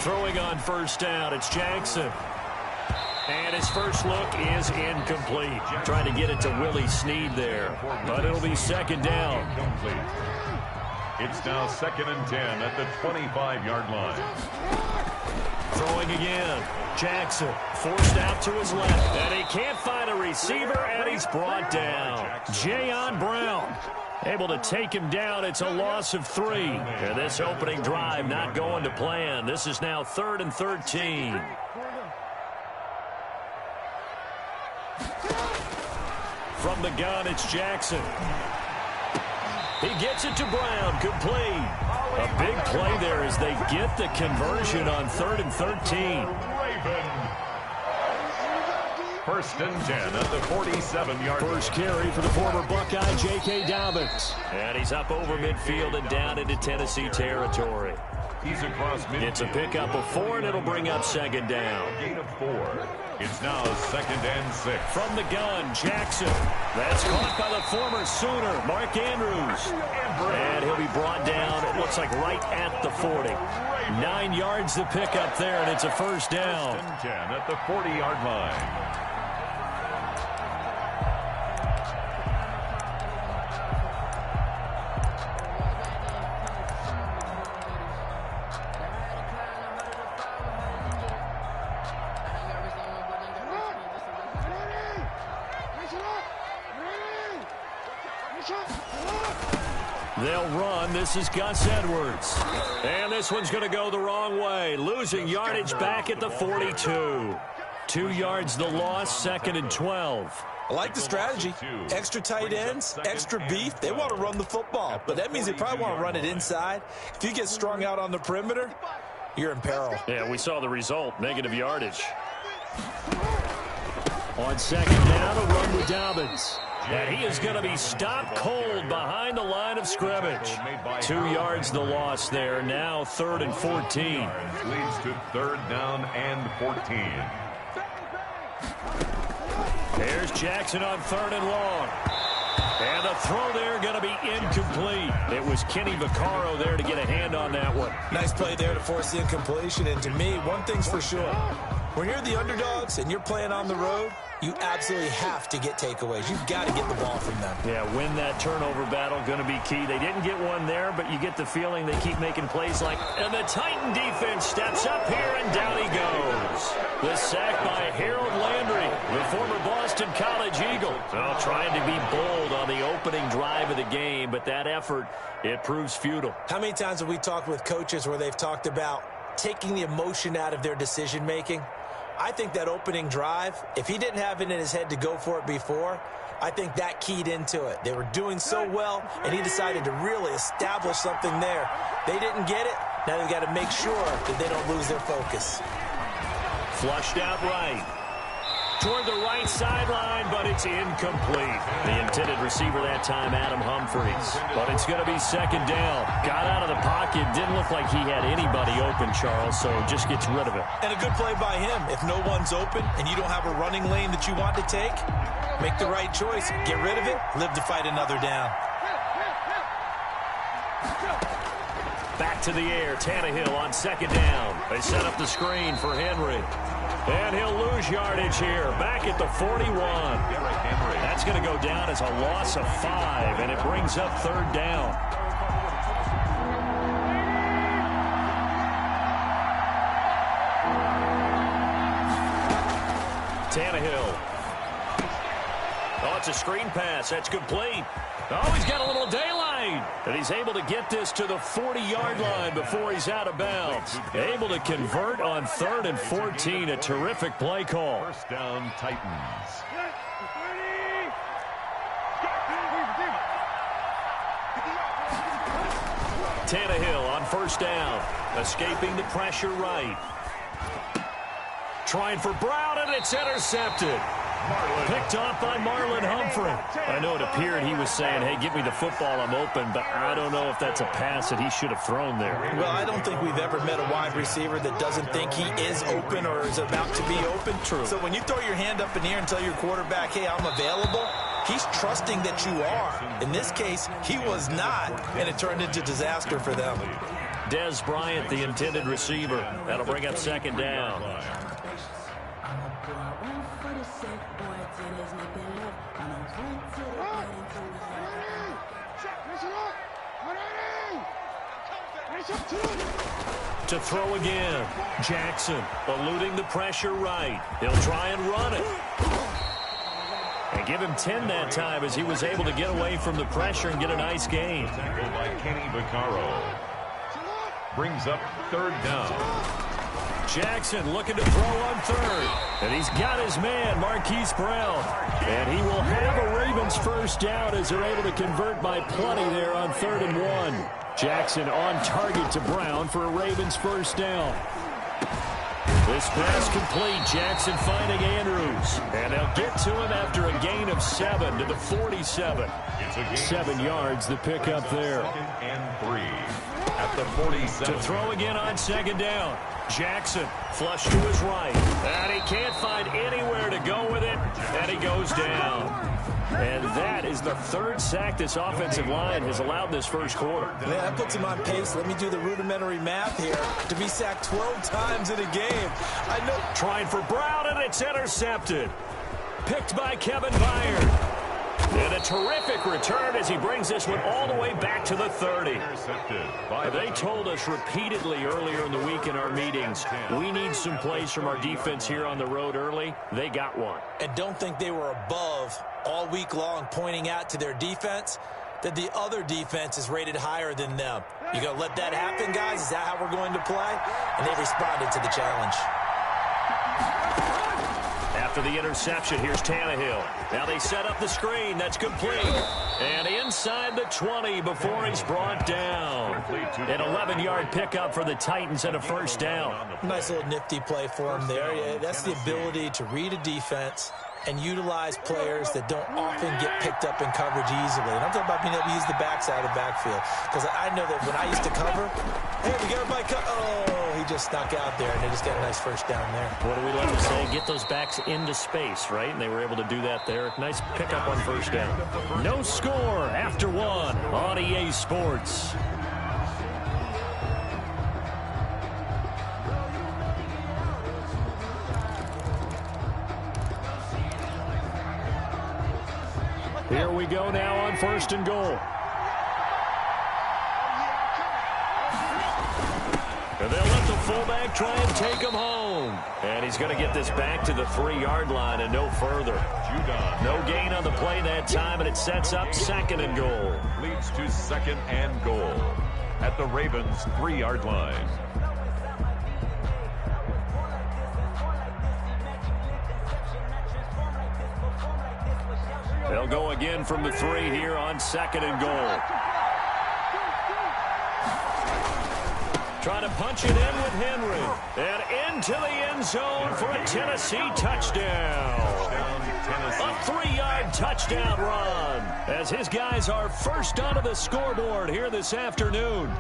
Throwing on first down, it's Jackson. And his first look is incomplete. Trying to get it to Willie Snead there. But it'll be second down. It's now 2nd and 10 at the 25-yard line. Throwing again. Jackson forced out to his left. And he can't find a receiver, and he's brought down. Jayon Brown able to take him down. It's a loss of 3. And this opening drive not going to plan. This is now 3rd and 13. From the gun, it's Jackson. He gets it to Brown, complete. A big play there as they get the conversion on 3rd and 13. First and 10 at the 47-yard line. First carry for the former Buckeye, J.K. Dobbins. And he's up over midfield and down into Tennessee territory. He's across midfield. It's a pickup of 4, and it'll bring up second down. Gain of 4. It's now 2nd and 6. From the gun, Jackson. That's caught by the former Sooner, Mark Andrews. And he'll be brought down, it looks like right at the 40. 9 yards to pick up there, and it's a first down. First and 10 at the 40-yard line. They'll run. This is Gus Edwards. And this one's going to go the wrong way. Losing yardage back at the 42. 2 yards the loss, 2nd and 12. I like the strategy. Extra tight ends, extra beef. They want to run the football, but that means they probably want to run it inside. If you get strung out on the perimeter, you're in peril. Yeah, we saw the result, negative yardage. On second down, a run with Dobbins. And he is going to be stopped cold behind the line of scrimmage. 2 yards the loss there. Now 3rd and 14. Leads to 3rd down and 14. There's Jackson on 3rd and long. And the throw there going to be incomplete. It was Kenny Vaccaro there to get a hand on that one. Nice play there to force the incompletion. And to me, one thing's for sure. When you're the underdogs and you're playing on the road, you absolutely have to get takeaways. You've got to get the ball from them. Yeah, win that turnover battle, going to be key. They didn't get one there, but you get the feeling they keep making plays like, and the Titan defense steps up here, and down he goes. The sack by Harold Landry, the former Boston College Eagle. Well, trying to be bold on the opening drive of the game, but that effort, it proves futile. How many times have we talked with coaches where they've talked about taking the emotion out of their decision-making? I think that opening drive, if he didn't have it in his head to go for it before, I think that keyed into it. They were doing so well, and he decided to really establish something there. They didn't get it. Now they've got to make sure that they don't lose their focus. Flushed out right. Toward the right sideline, but it's incomplete. The intended receiver that time, Adam Humphries. But it's going to be second down. Got out of the pocket. Didn't look like he had anybody open, Charles, so just gets rid of it. And a good play by him. If no one's open and you don't have a running lane that you want to take, make the right choice. Get rid of it. Live to fight another down. Back to the air. Tannehill on second down. They set up the screen for Henry. And he'll lose yardage here. Back at the 41. That's going to go down as a loss of 5, and it brings up 3rd down. Tannehill. Oh, it's a screen pass. That's complete. Oh, he's got a little daylight. And he's able to get this to the 40-yard line before he's out of bounds. Able to convert on 3rd and 14. A terrific play call. First down, Titans. Tannehill on first down. Escaping the pressure right. Trying for Brown, and it's intercepted. Picked off by Marlon Humphrey. I know it appeared he was saying, hey, give me the football, I'm open, but I don't know if that's a pass that he should have thrown there. Well, I don't think we've ever met a wide receiver that doesn't think he is open or is about to be open. True. So when you throw your hand up in the air and tell your quarterback, hey, I'm available, he's trusting that you are. In this case, he was not, and it turned into disaster for them. Des Bryant, the intended receiver. That'll bring up second down. To throw again. Jackson eluding the pressure right. He'll try and run it. And give him 10 that time as he was able to get away from the pressure and get a nice gain. Tackle by Kenny Vaccaro. Brings up third down. Jackson looking to throw on third. And he's got his man, Marquise Brown. And he will have a Ravens first down as they're able to convert by plenty there on 3rd and 1. Jackson on target to Brown for a Ravens first down. This pass complete. Jackson finding Andrews. And they'll get to him after a gain of 7 to the 47. 7 yards the pickup there. 2nd and 3 at the 47. To throw again on second down. Jackson flush to his right. And he can't find anywhere to go with it. And he goes down. And that is the 3rd sack this offensive line has allowed this first quarter. Yeah, that puts him on pace. Let me do the rudimentary math here. To be sacked 12 times in a game. I know. Trying for Brown, and it's intercepted. Picked by Kevin Byard. And a terrific return as he brings this one all the way back to the 30. They told us repeatedly earlier in the week in our meetings, we need some plays from our defense here on the road early. They got one. And don't think they were above all week long pointing out to their defense that the other defense is rated higher than them. You going to let that happen, guys? Is that how we're going to play? And they responded to the challenge. After the interception, here's Tannehill. Now they set up the screen. That's complete. And inside the 20 before he's brought down. An 11-yard pickup for the Titans and a first down. Nice little nifty play for him there. Yeah, that's the ability to read a defense and utilize players that don't often get picked up in coverage easily. And I'm talking about being able to use the backside of the backfield. Because I know that when I used to cover, hey, we got everybody oh, he just snuck out there, and they just got a nice first down there. What do we like to say? Get those backs into space, right? And they were able to do that there. Nice pickup on first down. No score after 1 on EA Sports. Here we go now on 1st and goal. And they'll let the fullback try and take him home. And he's going to get this back to the 3-yard line and no further. No gain on the play that time, and it sets up 2nd and goal. Leads to 2nd and goal at the Ravens' 3-yard line. They'll go again from the 3 here on 2nd and goal. Trying to punch it in with Henry. And into the end zone for a Tennessee touchdown. A 3-yard touchdown run as his guys are first onto the scoreboard here this afternoon.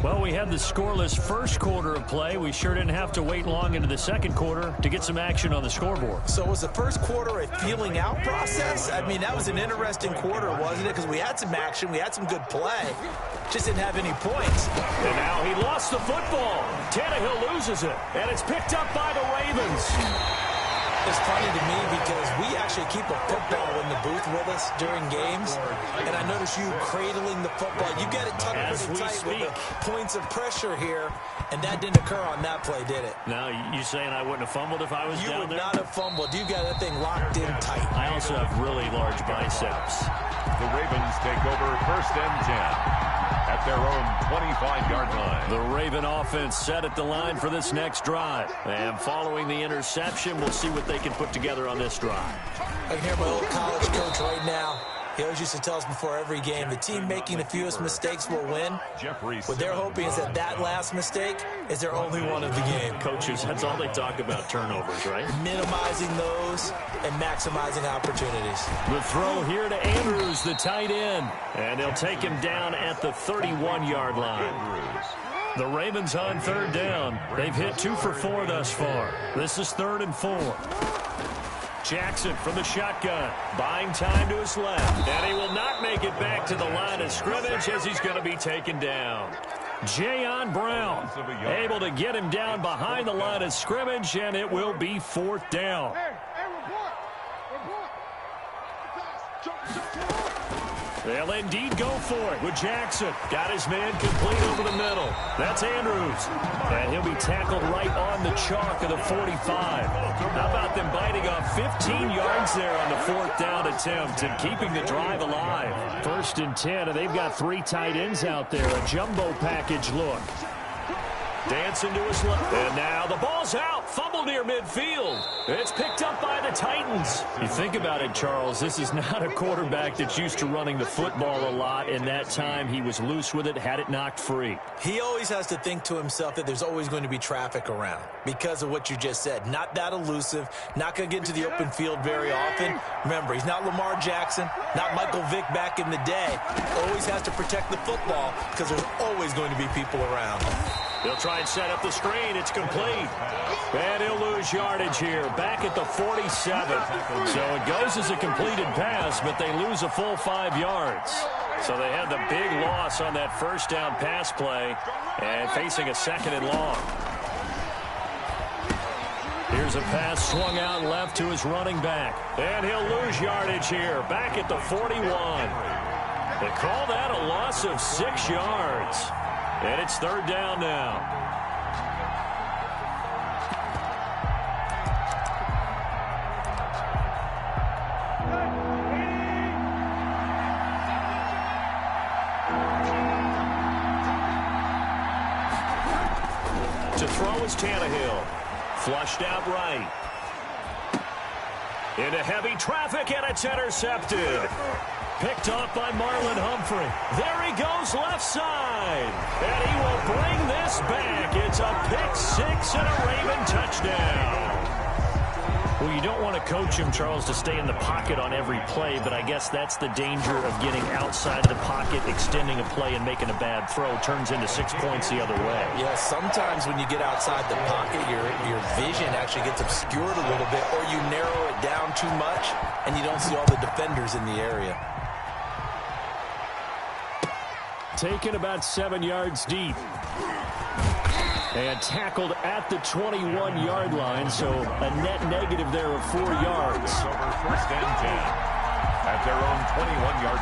Well, we had the scoreless first quarter of play. We sure didn't have to wait long into the second quarter to get some action on the scoreboard. So was the first quarter a feeling out process? I mean, that was an interesting quarter, wasn't it? Because we had some action, we had some good play, just didn't have any points. And now he lost the football. Tannehill loses it, and it's picked up by the Ravens. It's funny to me because we actually keep a football in the booth with us during games, and I notice you cradling the football. You get it tucked pretty tight with the points of pressure here, and that didn't occur on that play, did it? Now, you saying I wouldn't have fumbled if I was down there? You would not have fumbled. You got that thing locked in tight. I also have really large biceps. The Ravens take over 1st and 10. At their own 25-yard line. The Raven offense set at the line for this next drive. And following the interception, we'll see what they can put together on this drive. I can hear my old college coach right now. He always used to tell us before every game, the team making the fewest mistakes will win. What they're hoping is that that last mistake is their only one of the game. Coaches, that's all they talk about, turnovers, right? Minimizing those and maximizing opportunities. The throw here to Andrews, the tight end. And they'll take him down at the 31-yard line. The Ravens on 3rd down. They've hit 2 for 4 thus far. This is 3rd and 4. Jackson from the shotgun, buying time to his left, and he will not make it back to the line of scrimmage as he's going to be taken down. Jayon Brown able to get him down behind the line of scrimmage, and it will be 4th down. They'll indeed go for it with Jackson. Got his man complete over the middle. That's Andrews. And he'll be tackled right on the chalk of the 45. How about them biting off 15 yards there on the 4th down attempt and keeping the drive alive? 1st and 10, and they've got 3 tight ends out there. A jumbo package look. Dancing to his left. And now the ball's out. Fumble near midfield. It's picked up by the Titans. You think about it, Charles, this is not a quarterback that's used to running the football a lot, and that time he was loose with it, had it knocked free. He always has to think to himself that there's always going to be traffic around because of what you just said. Not that elusive, not going to get into the open field very often. Remember, he's not Lamar Jackson, not Michael Vick back in the day. Always has to protect the football because there's always going to be people around. He'll try and set up the screen. It's complete. And he'll lose yardage here, back at the 47. So it goes as a completed pass, but they lose a full 5 yards. So they had the big loss on that 1st down pass play and facing a 2nd and long. Here's a pass swung out left to his running back. And he'll lose yardage here, back at the 41. They call that a loss of 6 yards. And it's 3rd down now. To throw is Tannehill. Flushed out right. Into heavy traffic, and it's intercepted. Picked off by Marlon Humphrey. There he goes left side. And he will bring this back. It's a pick-6 and a Raven touchdown. Well, you don't want to coach him, Charles, to stay in the pocket on every play, but I guess that's the danger of getting outside of the pocket, extending a play, and making a bad throw. Turns into 6 points the other way. Yeah, sometimes when you get outside the pocket, your vision actually gets obscured a little bit, or you narrow it down too much, and you don't see all the defenders in the area. Taken about 7 yards deep. And tackled at the 21-yard line, so a net negative there of 4 yards. Over 1st and 10 at their own 21-yard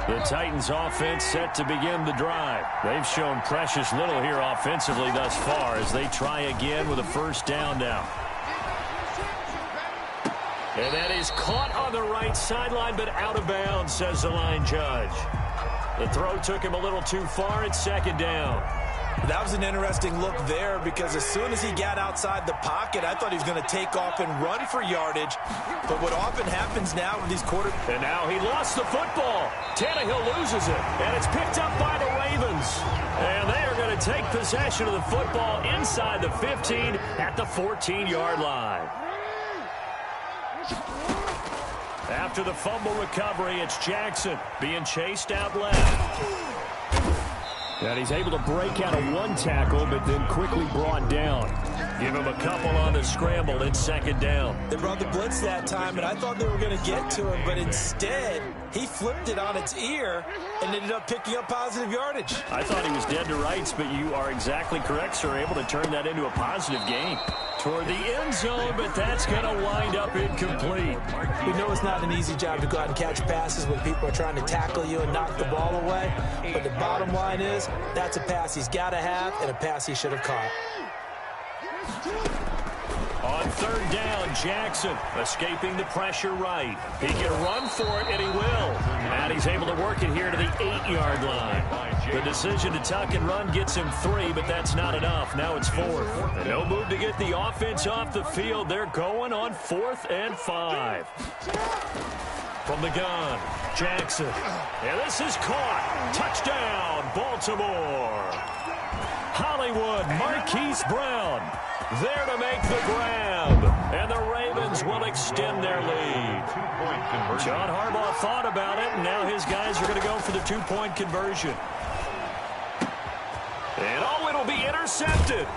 line. The Titans offense set to begin the drive. They've shown precious little here offensively thus far as they try again with a 1st down now. And that is caught on the right sideline, but out of bounds, says the line judge. The throw took him a little too far. It's 2nd down. That was an interesting look there because as soon as he got outside the pocket, I thought he was going to take off and run for yardage. But what often happens now with these quarterbacks... And now he lost the football. Tannehill loses it, and it's picked up by the Ravens. And they are going to take possession of the football inside the 15 at the 14-yard line. After the fumble recovery, it's Jackson being chased out left. And he's able to break out of 1 tackle, but then quickly brought down. Give him a couple on the scramble. It's 2nd down. They brought the blitz that time, and I thought they were going to get to him, but instead, he flipped it on its ear and ended up picking up positive yardage. I thought he was dead to rights, but you are exactly correct, sir. Able to turn that into a positive gain. Toward the end zone, but that's going to wind up incomplete. We know it's not an easy job to go out and catch passes when people are trying to tackle you and knock the ball away, but the bottom line is that's a pass he's got to have and a pass he should have caught. On 3rd down, Jackson escaping the pressure right. He can run for it, and he will. And he's able to work it here to the 8-yard line. The decision to tuck and run gets him 3, but that's not enough. Now it's 4th. And no move to get the offense off the field. They're going on 4th and 5. From the gun, Jackson. And this is caught. Touchdown, Baltimore. Hollywood, Marquise Brown. There to make the grab. And the Ravens will extend their lead. John Harbaugh thought about it, and now his guys are going to go for the 2-point conversion. And it'll be intercepted. intercepted.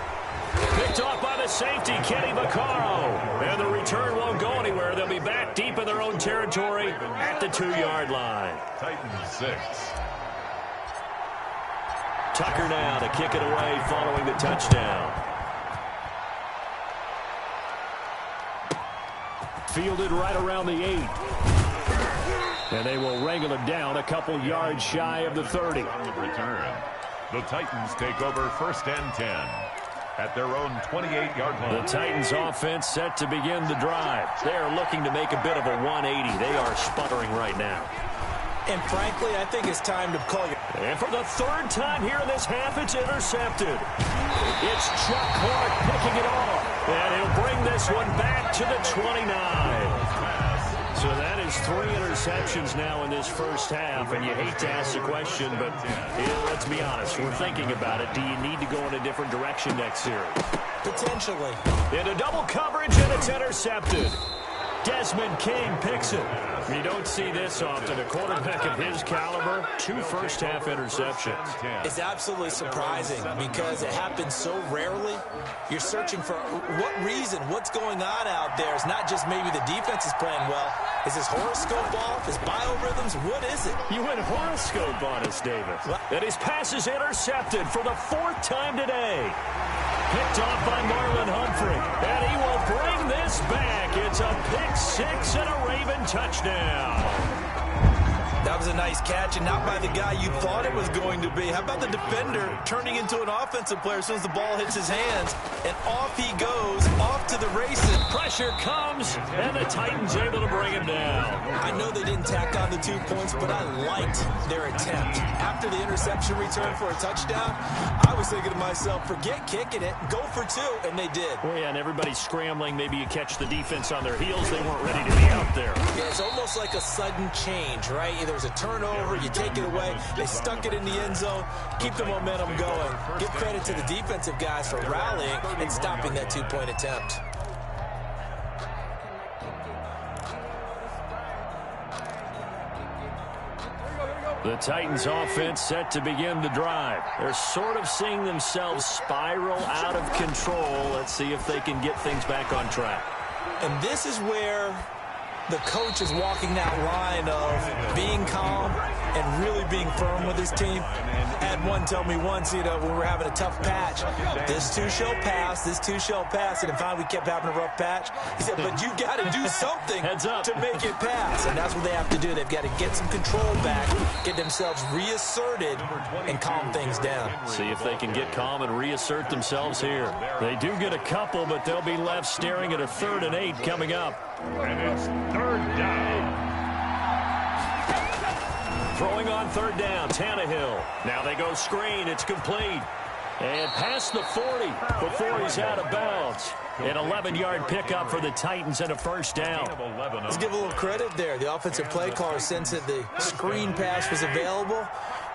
Picked off by the safety, Kenny Vaccaro. And the return won't go anywhere. They'll be back deep in their own territory at the 2-yard line. Titans 6. Tucker now to kick it away following the touchdown. Fielded right around the 8. And they will wrangle it down a couple yards shy of the 30. On the return, the Titans take over 1st and 10 at their own 28-yard line. The Titans offense set to begin the drive. They are looking to make a bit of a 180. They are sputtering right now. And frankly, I think it's time to call you. And for the 3rd time here in this half, it's intercepted. It's Chuck Clark picking it off. And he'll bring this one back to the 29. So that is 3 interceptions now in this first half, and you hate to ask the question, but let's be honest, we're thinking about it. Do you need to go in a different direction next series? Potentially. Into double coverage, and it's intercepted. Desmond King picks it. You don't see this often. A quarterback of his caliber, 2 first-half interceptions. It's absolutely surprising because it happens so rarely. You're searching for what reason, what's going on out there. It's not just maybe the defense is playing well. Is his horoscope off? His biorhythms? What is it? You went horoscope on us, David. And his pass is intercepted for the 4th time today. Picked off by Marlon Humphrey. And he will bring this back. It's a pick 6 and a Raven touchdown. That was a nice catch, and not by the guy you thought it was going to be. How about the defender turning into an offensive player as soon as the ball hits his hands? And off he goes, off to the races. Pressure comes, and the Titans able to bring him down. I know they didn't tack on the 2 points, but I liked their attempt. After the interception return for a touchdown, I was thinking to myself, forget kicking it, go for 2, and they did. Well, yeah, and everybody's scrambling. Maybe you catch the defense on their heels. They weren't ready to be out there. Yeah, it's almost like a sudden change, right? There was a turnover, you take it away, they stuck it in the end zone, keep the momentum going. Give credit to the defensive guys for rallying and stopping that 2-point attempt. The Titans offense set to begin the drive. They're sort of seeing themselves spiral out of control. Let's see if they can get things back on track. And this is where the coach is walking that line of being calm and really being firm with his team. I had one tell me once, when we were having a tough patch, this too shall pass, this too shall pass. And finally we kept having a rough patch. He said, but you got to do something to make it pass. And that's what they have to do. They've got to get some control back, get themselves reasserted, and calm things down. See if they can get calm and reassert themselves here. They do get a couple, but they'll be left staring at a 3rd and 8 coming up. And it's 3rd down. Throwing on 3rd down, Tannehill. Now they go screen. It's complete. And past the 40 before he's out of bounds. An 11-yard pickup for the Titans and a 1st down. Let's give a little credit there. The offensive play caller sensed that the screen pass was available.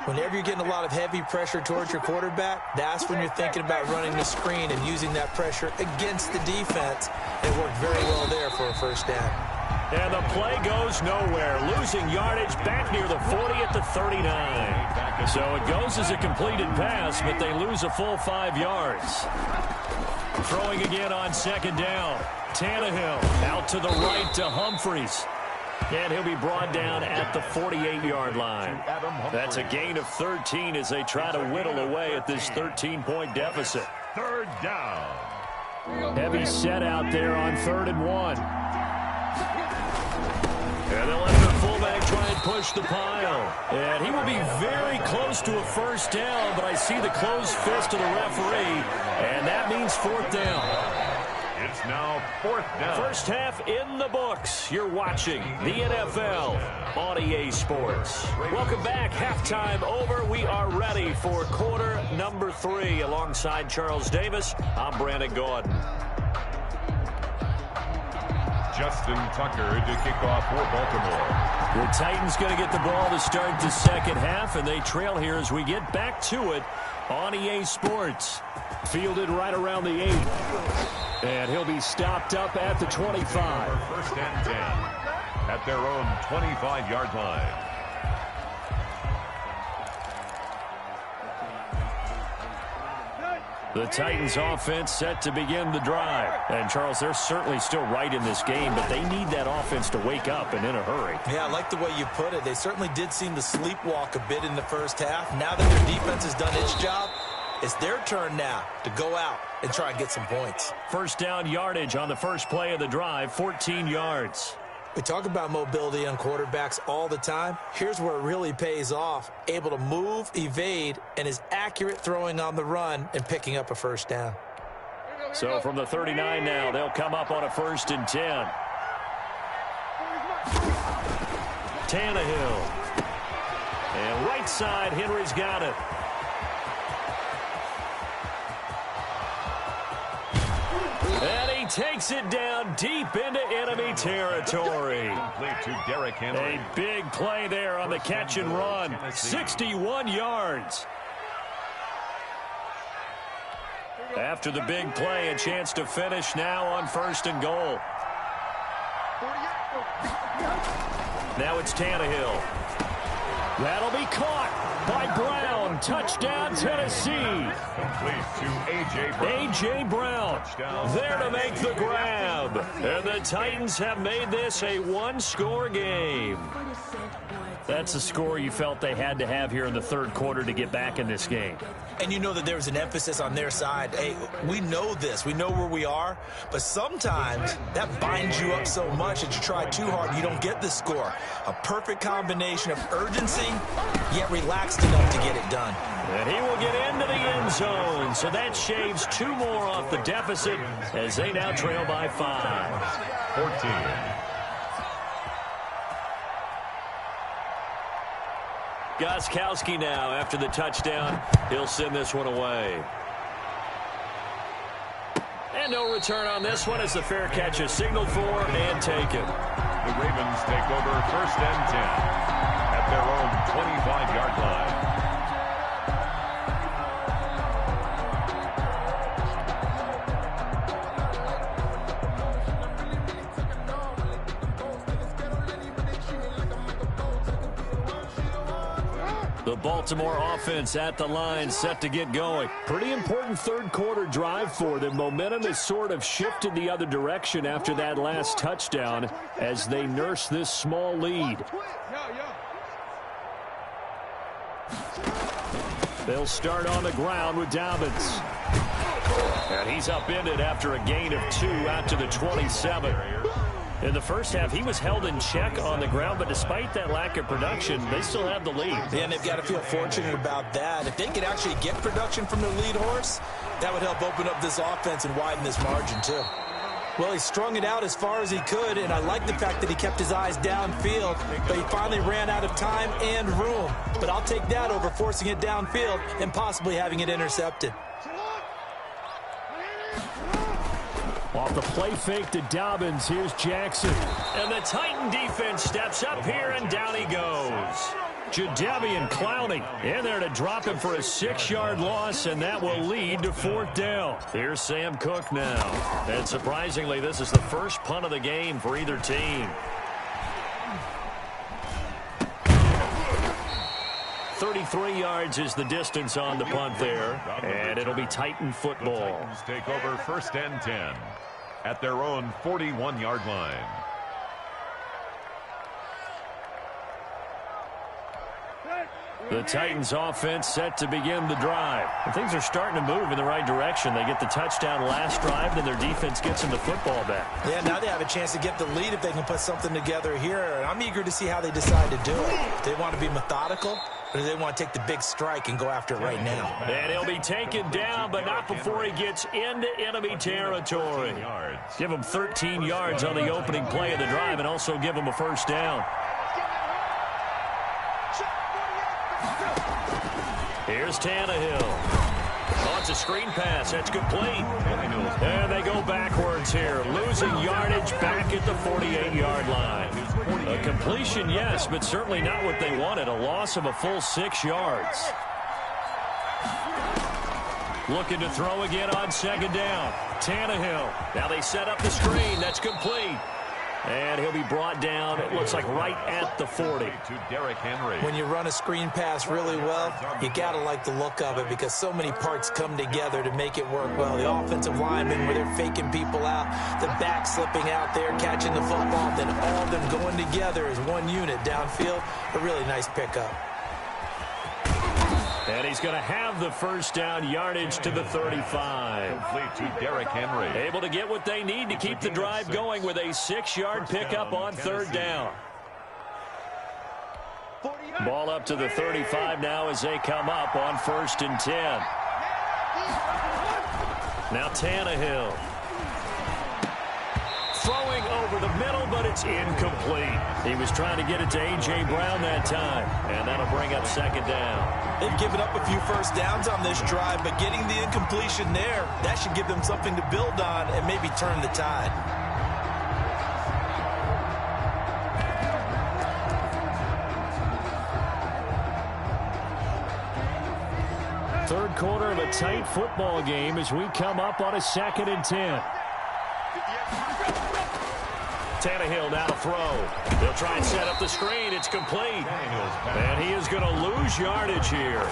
Whenever you're getting a lot of heavy pressure towards your quarterback, that's when you're thinking about running the screen and using that pressure against the defense. It worked very well there for a 1st down. And the play goes nowhere. Losing yardage back near the 40 at the 39. So it goes as a completed pass, but they lose a full 5 yards. Throwing again on 2nd down. Tannehill out to the right to Humphries. And he'll be brought down at the 48-yard line. That's a gain of 13 as they try to whittle away at this 13-point deficit. 3rd down. Heavy set out there on 3rd and 1. And they'll let the fullback try and push the pile. And he will be very close to a 1st down, but I see the closed fist of the referee, and that means 4th down. It's now 4th down. First half in the books. You're watching the NFL on EA Sports. Welcome back. Halftime over. We are ready for quarter number 3. Alongside Charles Davis, I'm Brandon Gordon. Justin Tucker to kick off for Baltimore. The Titans going to get the ball to start the 2nd half, and they trail here as we get back to it on EA Sports. Fielded right around the 8. And he'll be stopped up at the 25. 1st and 10 at their own 25-yard line. The Titans offense set to begin the drive. And, Charles, they're certainly still right in this game, but they need that offense to wake up and in a hurry. Yeah, I like the way you put it. They certainly did seem to sleepwalk a bit in the first half. Now that their defense has done its job, it's their turn now to go out and try and get some points. First down yardage on the first play of the drive, 14 yards. We talk about mobility on quarterbacks all the time. Here's where it really pays off. Able to move, evade, and is accurate throwing on the run and picking up a first down. So from the 39 now, they'll come up on a 1st and 10. Tannehill. And right side, Henry's got it. And he takes it down deep into enemy territory. A big play there on the catch and run. 61 yards. After the big play, a chance to finish now on 1st and goal. Now it's Tannehill. That'll be caught by Brown. Touchdown, Tennessee. Complete to A.J. Brown there to make the grab. And the Titans have made this a one-score game. That's the score you felt they had to have here in the third quarter to get back in this game. And you know that there was an emphasis on their side. Hey, we know this. We know where we are. But sometimes that binds you up so much that you try too hard and you don't get the score. A perfect combination of urgency, yet relaxed enough to get it done. And he will get into the end zone. So that shaves 2 more off the deficit as they now trail by 5. 14. Gostkowski now after the touchdown. He'll send this one away. And no return on this one as the fair catch is signaled for and taken. The Ravens take over 1st and 10 at their own 25-yard line. The Baltimore offense at the line, set to get going. Pretty important third quarter drive for them. Momentum has sort of shifted the other direction after that last touchdown as they nurse this small lead. They'll start on the ground with Dobbins. And he's upended after a gain of 2 out to the 27. In the first half, he was held in check on the ground, but despite that lack of production, they still have the lead. Yeah, and they've got to feel fortunate about that. If they could actually get production from their lead horse, that would help open up this offense and widen this margin, too. Well, he strung it out as far as he could, and I like the fact that he kept his eyes downfield, but he finally ran out of time and room. But I'll take that over forcing it downfield and possibly having it intercepted. Off the play fake to Dobbins, here's Jackson. And the Titan defense steps up here, and down he goes. Jadeveon Clowney in there to drop him for a 6-yard loss, and that will lead to 4th down. Here's Sam Cook now. And surprisingly, this is the first punt of the game for either team. 33 yards is the distance on the punt there, and it'll be Titan football. The Titans take over 1st and 10 at their own 41-yard line. The Titans offense set to begin the drive. And things are starting to move in the right direction. They get the touchdown last drive, then their defense gets them the football back. Yeah, now they have a chance to get the lead if they can put something together here. And I'm eager to see how they decide to do it. Do they want to be methodical, or do they want to take the big strike and go after it right now? And he'll be taken down, but not before he gets into enemy territory. Give him 13 yards on the opening play of the drive and also give him a first down. Here's Tannehill. Oh, it's a screen pass. That's complete. And they go backwards here. Losing yardage back at the 48-yard line. A completion, yes, but certainly not what they wanted. A loss of a full 6 yards. Looking to throw again on 2nd down. Tannehill. Now they set up the screen. That's complete. And he'll be brought down, it looks like, right at the 40. When you run a screen pass really well, you got to like the look of it because so many parts come together to make it work well. The offensive linemen, where they're faking people out, the back slipping out there, catching the football, then all of them going together as one unit downfield. A really nice pickup. And he's going to have the first down, yardage to the 35. Complete to Derrick Henry. Able to get what they need to keep the drive going with a 6-yard pickup on third down. Ball up to the 35 now as they come up on 1st and 10. Now Tannehill. Throwing over the middle, but it's incomplete. He was trying to get it to A.J. Brown that time, and that'll bring up 2nd down. They've given up a few first downs on this drive, but getting the incompletion there, that should give them something to build on and maybe turn the tide. Third quarter of a tight football game as we come up on a 2nd and 10. Tannehill now to throw. They'll try and set up the screen. It's complete. And he is going to lose yardage here.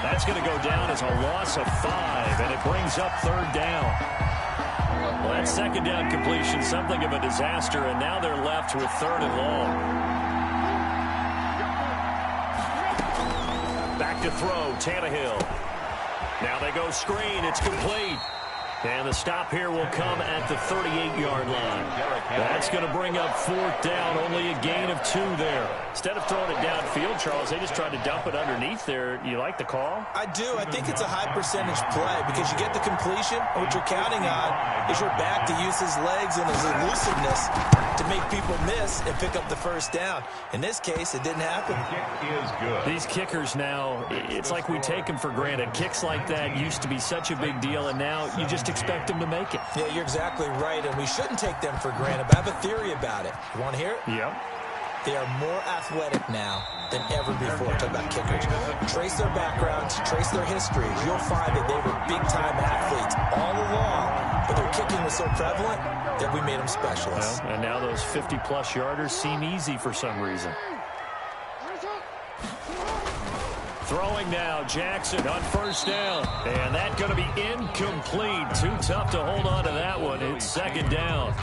That's going to go down as a loss of 5, and it brings up 3rd down. Well, that 2nd down completion, something of a disaster, and now they're left with 3rd and long. Back to throw, Tannehill. Now they go screen. It's complete. And the stop here will come at the 38-yard line. That's going to bring up 4th down, only a gain of 2 there. Instead of throwing it downfield, Charles, they just tried to dump it underneath there. You like the call? I do. I think it's a high-percentage play because you get the completion. What you're counting on is your back to use his legs and his elusiveness to make people miss and pick up the 1st down. In this case, it didn't happen. These kickers now, it's like we take them for granted. Kicks like that used to be such a big deal, and now you just expect them to make it. Yeah, you're exactly right, and we shouldn't take them for granted, but I have a theory about it. You want to hear it? Yeah. They are more athletic now than ever before. Talk about kickers. Trace their backgrounds, trace their histories. You'll find that they were big-time athletes all along, but their kicking was so prevalent that we made them specialists. Well, and now those 50-plus yarders seem easy for some reason. Throwing now, Jackson on 1st down. And that's going to be incomplete. Too tough to hold on to that one. It's 2nd down.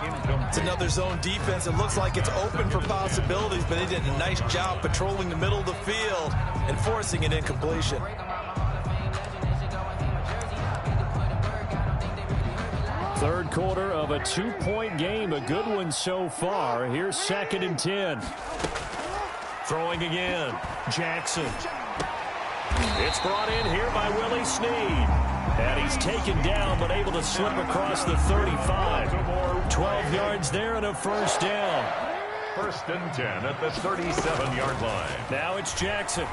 It's another zone defense. It looks like it's open for possibilities, but they did a nice job patrolling the middle of the field and forcing an incompletion. Third quarter of a 2-point game. A good one so far. Here's 2nd and 10. Throwing again. Jackson. It's brought in here by Willie Snead. And he's taken down but able to slip across the 35. 12 yards there and a 1st down. 1st and 10 at the 37-yard line. Now it's Jackson.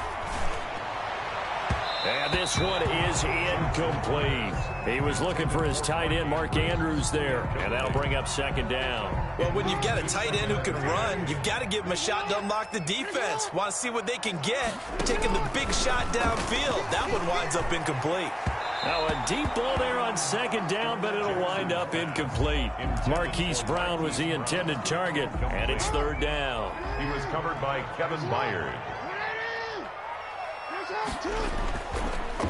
And this one is incomplete. He was looking for his tight end, Mark Andrews, there. And that'll bring up 2nd down. Well, when you've got a tight end who can run, you've got to give him a shot to unlock the defense. Want to see what they can get. Taking the big shot downfield. That one winds up incomplete. Now a deep ball there on 2nd down, but it'll wind up incomplete. Marquise Brown was the intended target, and it's 3rd down. He was covered by Kevin Byard.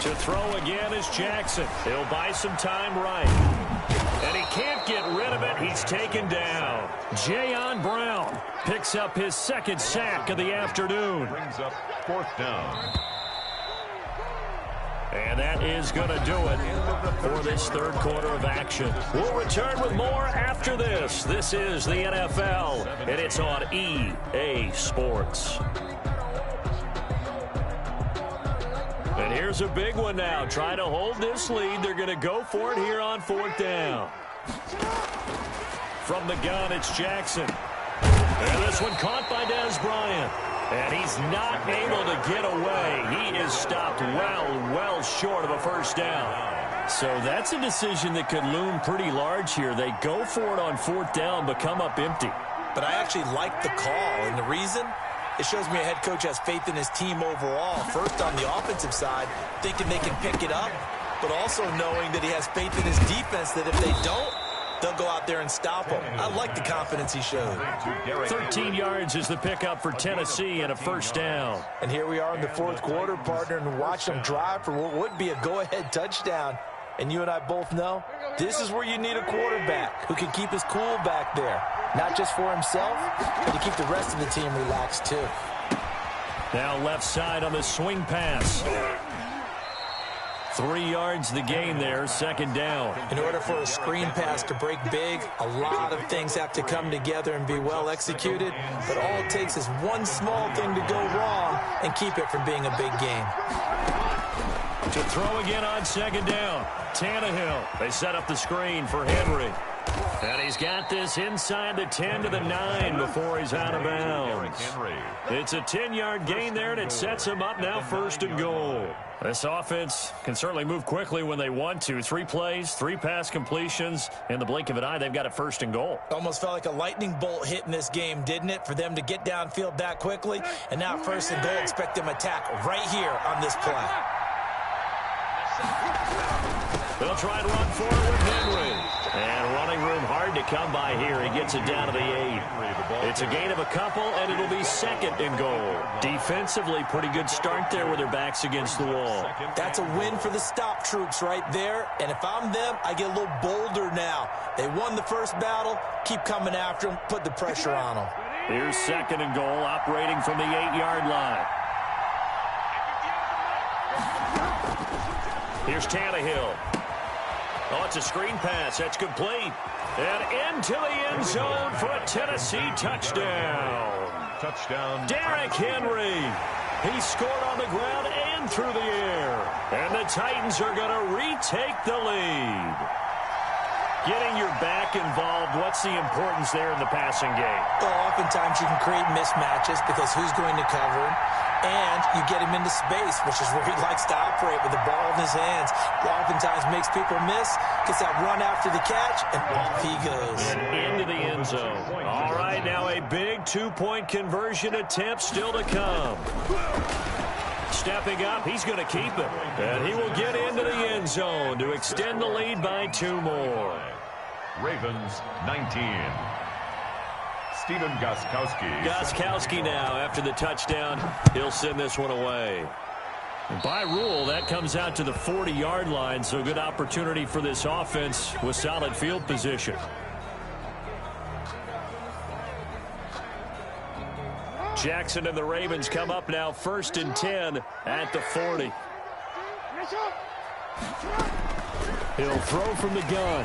To throw again is Jackson. He'll buy some time right. And he can't get rid of it. He's taken down. Jayon Brown picks up his 2nd sack of the afternoon. Brings up 4th down. And that is going to do it for this 3rd quarter of action. We'll return with more after this. This is the NFL, and it's on EA Sports. And here's a big one now. Trying to hold this lead. They're going to go for it here on 4th down. From the gun, it's Jackson. And this one caught by Dez Bryant. And he's not able to get away. He is stopped well short of a 1st down. So that's a decision that could loom pretty large here. They go for it on 4th down, but come up empty. But I actually like the call, and the reason? It shows me a head coach has faith in his team overall. First, on the offensive side, thinking they can pick it up, but also knowing that he has faith in his defense that if they don't, they'll go out there and stop him. I like the confidence he showed. 13 yards is the pickup for Tennessee and a first down. And here we are in the fourth quarter, partner, and watch them drive for what would be a go-ahead touchdown. And you and I both know this is where you need a quarterback who can keep his cool back there. Not just for himself, but to keep the rest of the team relaxed too. Now left side on the swing pass. 3 yards the gain there, second down. In order for a screen pass to break big, a lot of things have to come together and be well executed. But all it takes is one small thing to go wrong and keep it from being a big game. To throw again on second down. Tannehill. They set up the screen for Henry. And he's got this inside the 10 to the 9 before he's out of bounds. It's a 10-yard gain there, and it sets him up now first and goal. This offense can certainly move quickly when they want to. 3 plays, 3 pass completions. In the blink of an eye, they've got it first and goal. Almost felt like a lightning bolt hit in this game, didn't it, for them to get downfield that quickly? And now first and goal, expect them to attack right here on this play. They'll try to run forward with Henry. And running room hard to come by here. He gets it down to the 8. It's a gain of a couple, and it'll be second and goal. Defensively, pretty good start there with their backs against the wall. That's a win for the stop troops right there. And if I'm them, I get a little bolder now. They won the first battle. Keep coming after them. Put the pressure on them. Here's second and goal, operating from the 8-yard line. Here's Tannehill. Oh, it's a screen pass. That's complete. And into the end zone for a Tennessee touchdown. Touchdown. Derrick Henry. He scored on the ground and through the air. And the Titans are going to retake the lead. Getting your back involved, what's the importance there in the passing game? Well, oftentimes you can create mismatches because who's going to cover him? And you get him into space, which is where he likes to operate with the ball in his hands. Oftentimes makes people miss, gets that run after the catch, and off he goes. And into the end zone. All right, now a big 2-point conversion attempt still to come. Stepping up, he's going to keep it. And he will get into the end zone to extend the lead by 2 more. Ravens 19. Stephen Gostkowski. Gostkowski now, after the touchdown, he'll send this one away. And by rule, that comes out to the 40-yard line, so good opportunity for this offense with solid field position. Jackson and the Ravens come up now first and 10 at the 40. He'll throw from the gun.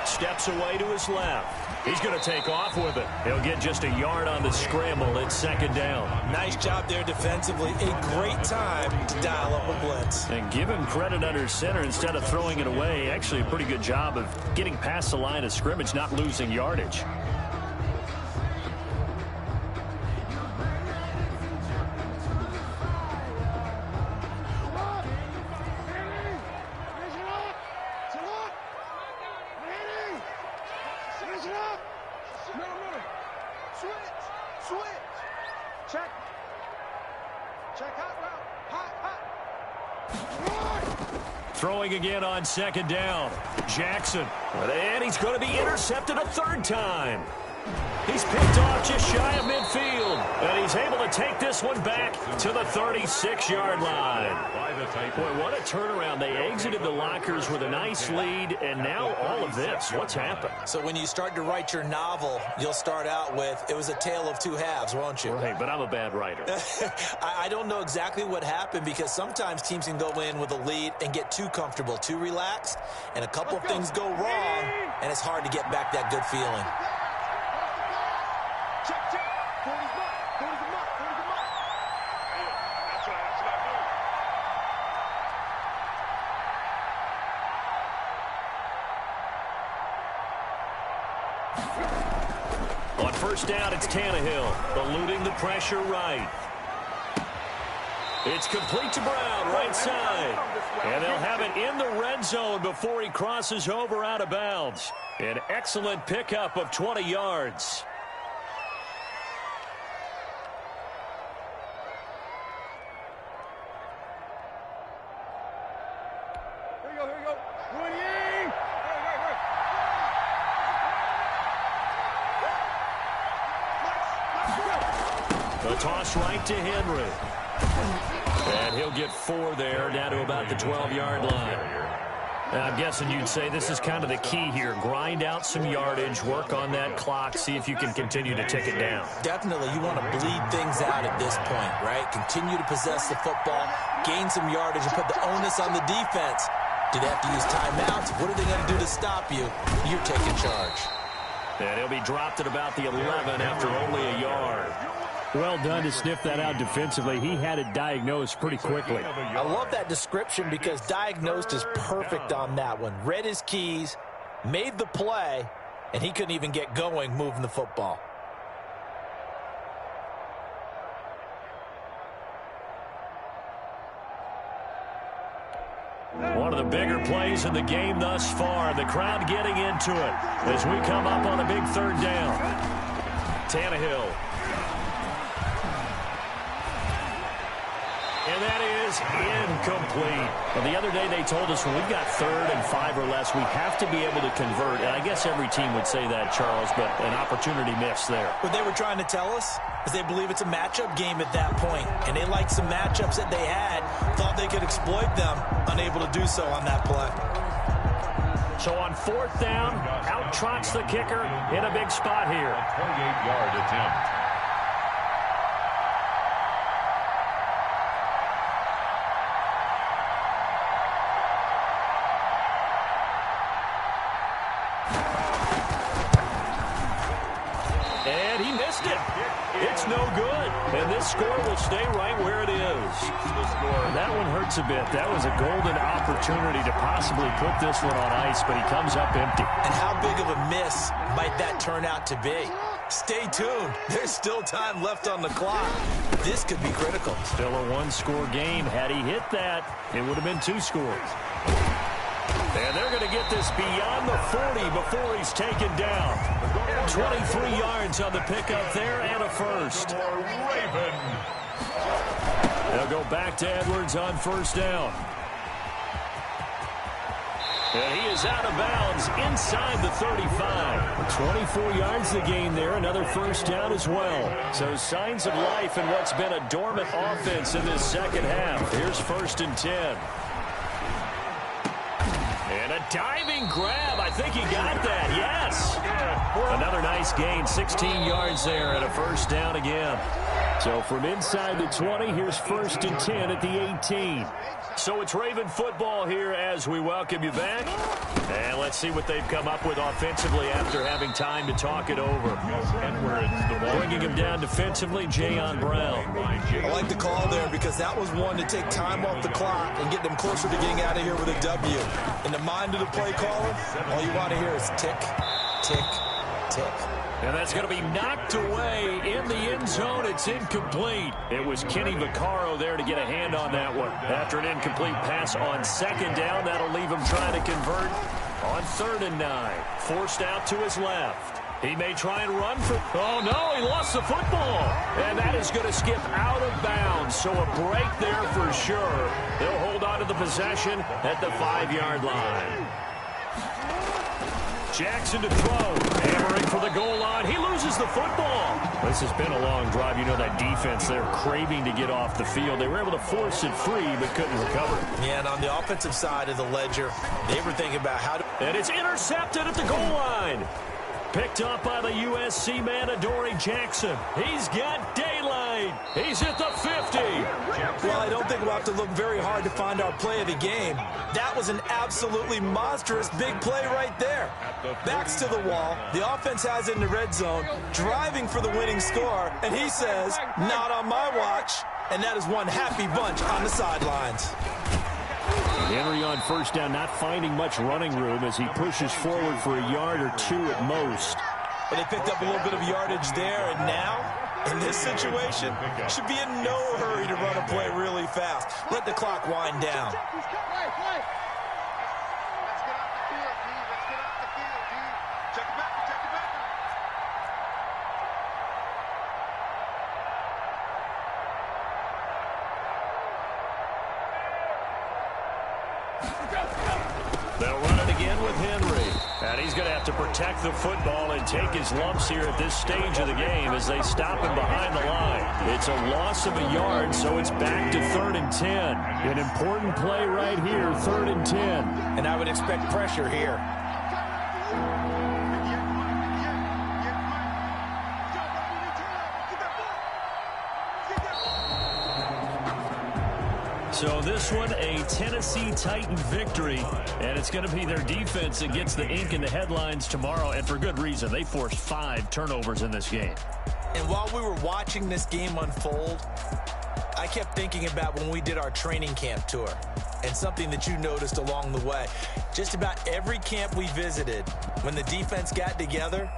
Steps away to his left. He's going to take off with it. He'll get just a yard on the scramble. It's second down. Nice job there defensively. A great time to dial up a blitz. And give him credit under center instead of throwing it away. Actually a pretty good job of getting past the line of scrimmage, not losing yardage. Throwing again on second down. Jackson. And he's going to be intercepted a 3rd time. He's picked off just shy of midfield. And he's able to take this one back to the 36-yard line. Boy, what a turnaround. They exited the lockers with a nice lead, and now all of this. What's happened? So when you start to write your novel, you'll start out with, it was a tale of 2 halves, won't you? Right, but I'm a bad writer. I don't know exactly what happened because sometimes teams can go in with a lead and get too comfortable, too relaxed, and a couple of things go wrong, and it's hard to get back that good feeling. On first down, it's Tannehill, eluding the pressure right. It's complete to Brown, right side. And they'll have it in the red zone before he crosses over out of bounds. An excellent pickup of 20 yards. A toss right to Henry. And he'll get 4 there, down to about the 12-yard line. Now, I'm guessing you'd say this is kind of the key here. Grind out some yardage, work on that clock, see if you can continue to tick it down. Definitely, you want to bleed things out at this point, right? Continue to possess the football, gain some yardage, and put the onus on the defense. Do they have to use timeouts? What are they going to do to stop you? You're taking charge. And he'll be dropped at about the 11 after only a yard. Well done to sniff that out defensively. He had it diagnosed pretty quickly. I love that description because diagnosed is perfect on that one. Read his keys, made the play, and he couldn't even get going moving the football. One of the bigger plays in the game thus far. The crowd getting into it as we come up on a big 3rd down. Tannehill. And that is incomplete. Well, the other day they told us when we've got 3rd and 5 or less, we have to be able to convert. And I guess every team would say that, Charles, but an opportunity missed there. What they were trying to tell us is they believe it's a matchup game at that point. And they liked some matchups that they had, thought they could exploit them, unable to do so on that play. So on 4th down, out trots the kicker in a big spot here. 28-yard attempt. And he missed it. It's no good. And this score will stay right where it is. That one hurts a bit. That was a golden opportunity to possibly put this one on ice, but he comes up empty. And how big of a miss might that turn out to be? Stay tuned. There's still time left on the clock. This could be critical. Still a 1-score game. Had he hit that, it would have been 2 scores. And they're going to get this beyond the 40 before he's taken down. 23 yards on the pickup there and a first. They'll go back to Edwards on 1st down. And he is out of bounds inside the 35. 24 yards the gain there. Another 1st down as well. So signs of life in what's been a dormant offense in this 2nd half. Here's 1st and 10. And a diving grab. I think he got that. Yes. Another nice gain. 16 yards there and a 1st down again. So from inside the 20, here's 1st and 10 at the 18. So it's Raven football here as we welcome you back. And let's see what they've come up with offensively after having time to talk it over. Bringing him down defensively, Jayon Brown. I like the call there because that was one to take time off the clock and get them closer to getting out of here with a W. In the mind of the play caller, all you want to hear is tick, tick, tick. And that's going to be knocked away in the end zone. It's incomplete. It was Kenny Vaccaro there to get a hand on that one. After an incomplete pass on 2nd down, that'll leave him trying to convert on 3rd and 9. Forced out to his left. He may try and run for... Oh, no, he lost the football. And that is going to skip out of bounds. So a break there for sure. They'll hold on to the possession at the 5-yard line. Jackson to throw. Hammering for the goal line. He loses the football. This has been a long drive. You know that defense, they're craving to get off the field. They were able to force it free, but couldn't recover. Yeah, and on the offensive side of the ledger, they were thinking about how to... And it's intercepted at the goal line. Picked up by the USC man, Adoree Jackson. He's got daylight. He's at the 50. Well, I don't think we'll have to look very hard to find our play of the game. That was an absolutely monstrous big play right there. Backs to the wall. The offense has it in the red zone, driving for the winning score, and he says, not on my watch. And that is one happy bunch on the sidelines. Henry on 1st down, not finding much running room as he pushes forward for a yard or 2 at most. But they picked up a little bit of yardage there, and now, in this situation, should be in no hurry to run a play really fast. Let the clock wind down. They'll run it again with Henry. And he's going to have to protect the football and take his lumps here at this stage of the game as they stop him behind the line. It's a loss of a yard, so it's back to 3rd and 10. An important play right here, 3rd and 10. And I would expect pressure here. So this one, a Tennessee Titan victory, and it's going to be their defense that gets the ink in the headlines tomorrow, and for good reason. They forced 5 turnovers in this game. And while we were watching this game unfold, I kept thinking about when we did our training camp tour and something that you noticed along the way. Just about every camp we visited, when the defense got together,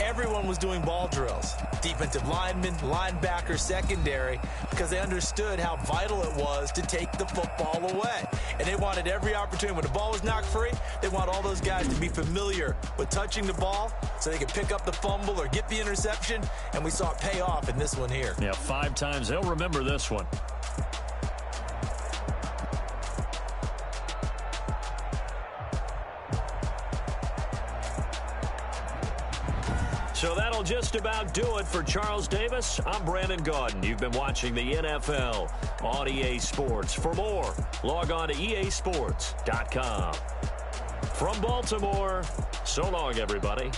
everyone was doing ball drills. Defensive linemen, linebackers, secondary, because they understood how vital it was to take the football away. And they wanted every opportunity. When the ball was knocked free, they want all those guys to be familiar with touching the ball so they could pick up the fumble or get the interception. And we saw it pay off in this one here. Yeah, 5 times. They'll remember this one. So that'll just about do it for Charles Davis. I'm Brandon Gaudin. You've been watching the NFL on EA Sports. For more, log on to easports.com. From Baltimore, so long, everybody.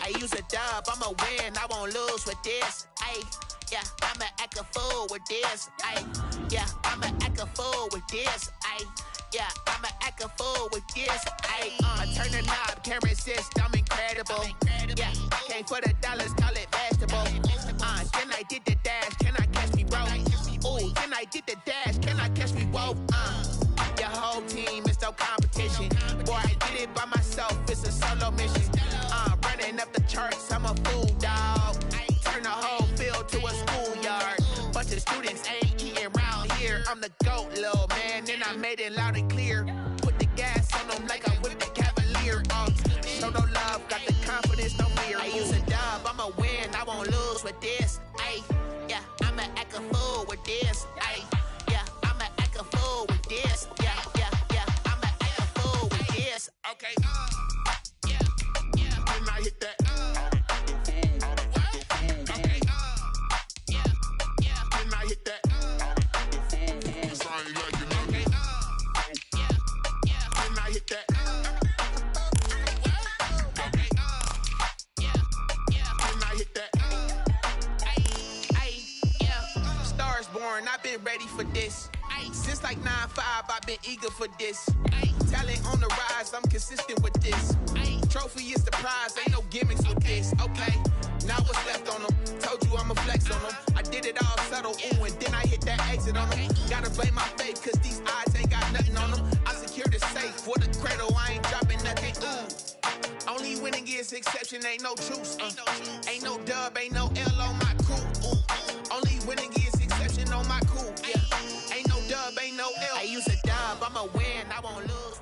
I use a dub, I'ma win, I won't lose with this. Yeah, I'ma act a fool with this. Yeah, I'ma act a fool with this. Yeah, I'ma act a fool with this. I turn the knob, can't resist, I'm incredible. Yeah, came for the dollars, call it vegetable. Then I did the dash, can I catch me, bro? Ooh, then I did the dash, can I catch me, whoa? Your whole team is no competition. Boy, I did it by myself, it's a solo mission. Running up the charts, I'm a fool, dog. Turn the whole field to a schoolyard. Bunch of students ain't eating round here. I'm the GOAT, little man, and I made it loud and clear. Put the gas on them like I'm with the Cavalier. Show no love, got the confidence, no fear. I use a dub, I'ma win, I won't lose with this. Yeah, I'ma act a fool with this. Yeah, I'ma act a fool with this. Yeah, I'ma act a fool with this. Okay, when I hit that, okay, when I hit that, when I hit that, okay, when I hit that, Stars born, I've been ready for this. Since like 9-5, I've been eager for this. Talent on the rise, I'm consistent with this. Trophy is the prize, ain't no gimmicks with this. Okay, now what's left on them? Told you I'ma flex on them. I did it all subtle, ooh, and then I hit that exit on them. Gotta blame my faith, cause these eyes ain't got nothing on them. I secured the safe for the cradle, I ain't dropping nothing, ooh. Only winning is exception, ain't no truce. Ain't no dub, ain't no L on my crew. Only winning is exception on my crew. Yeah, ain't no dub, ain't no L. I use a dub, I'ma win, I won't lose.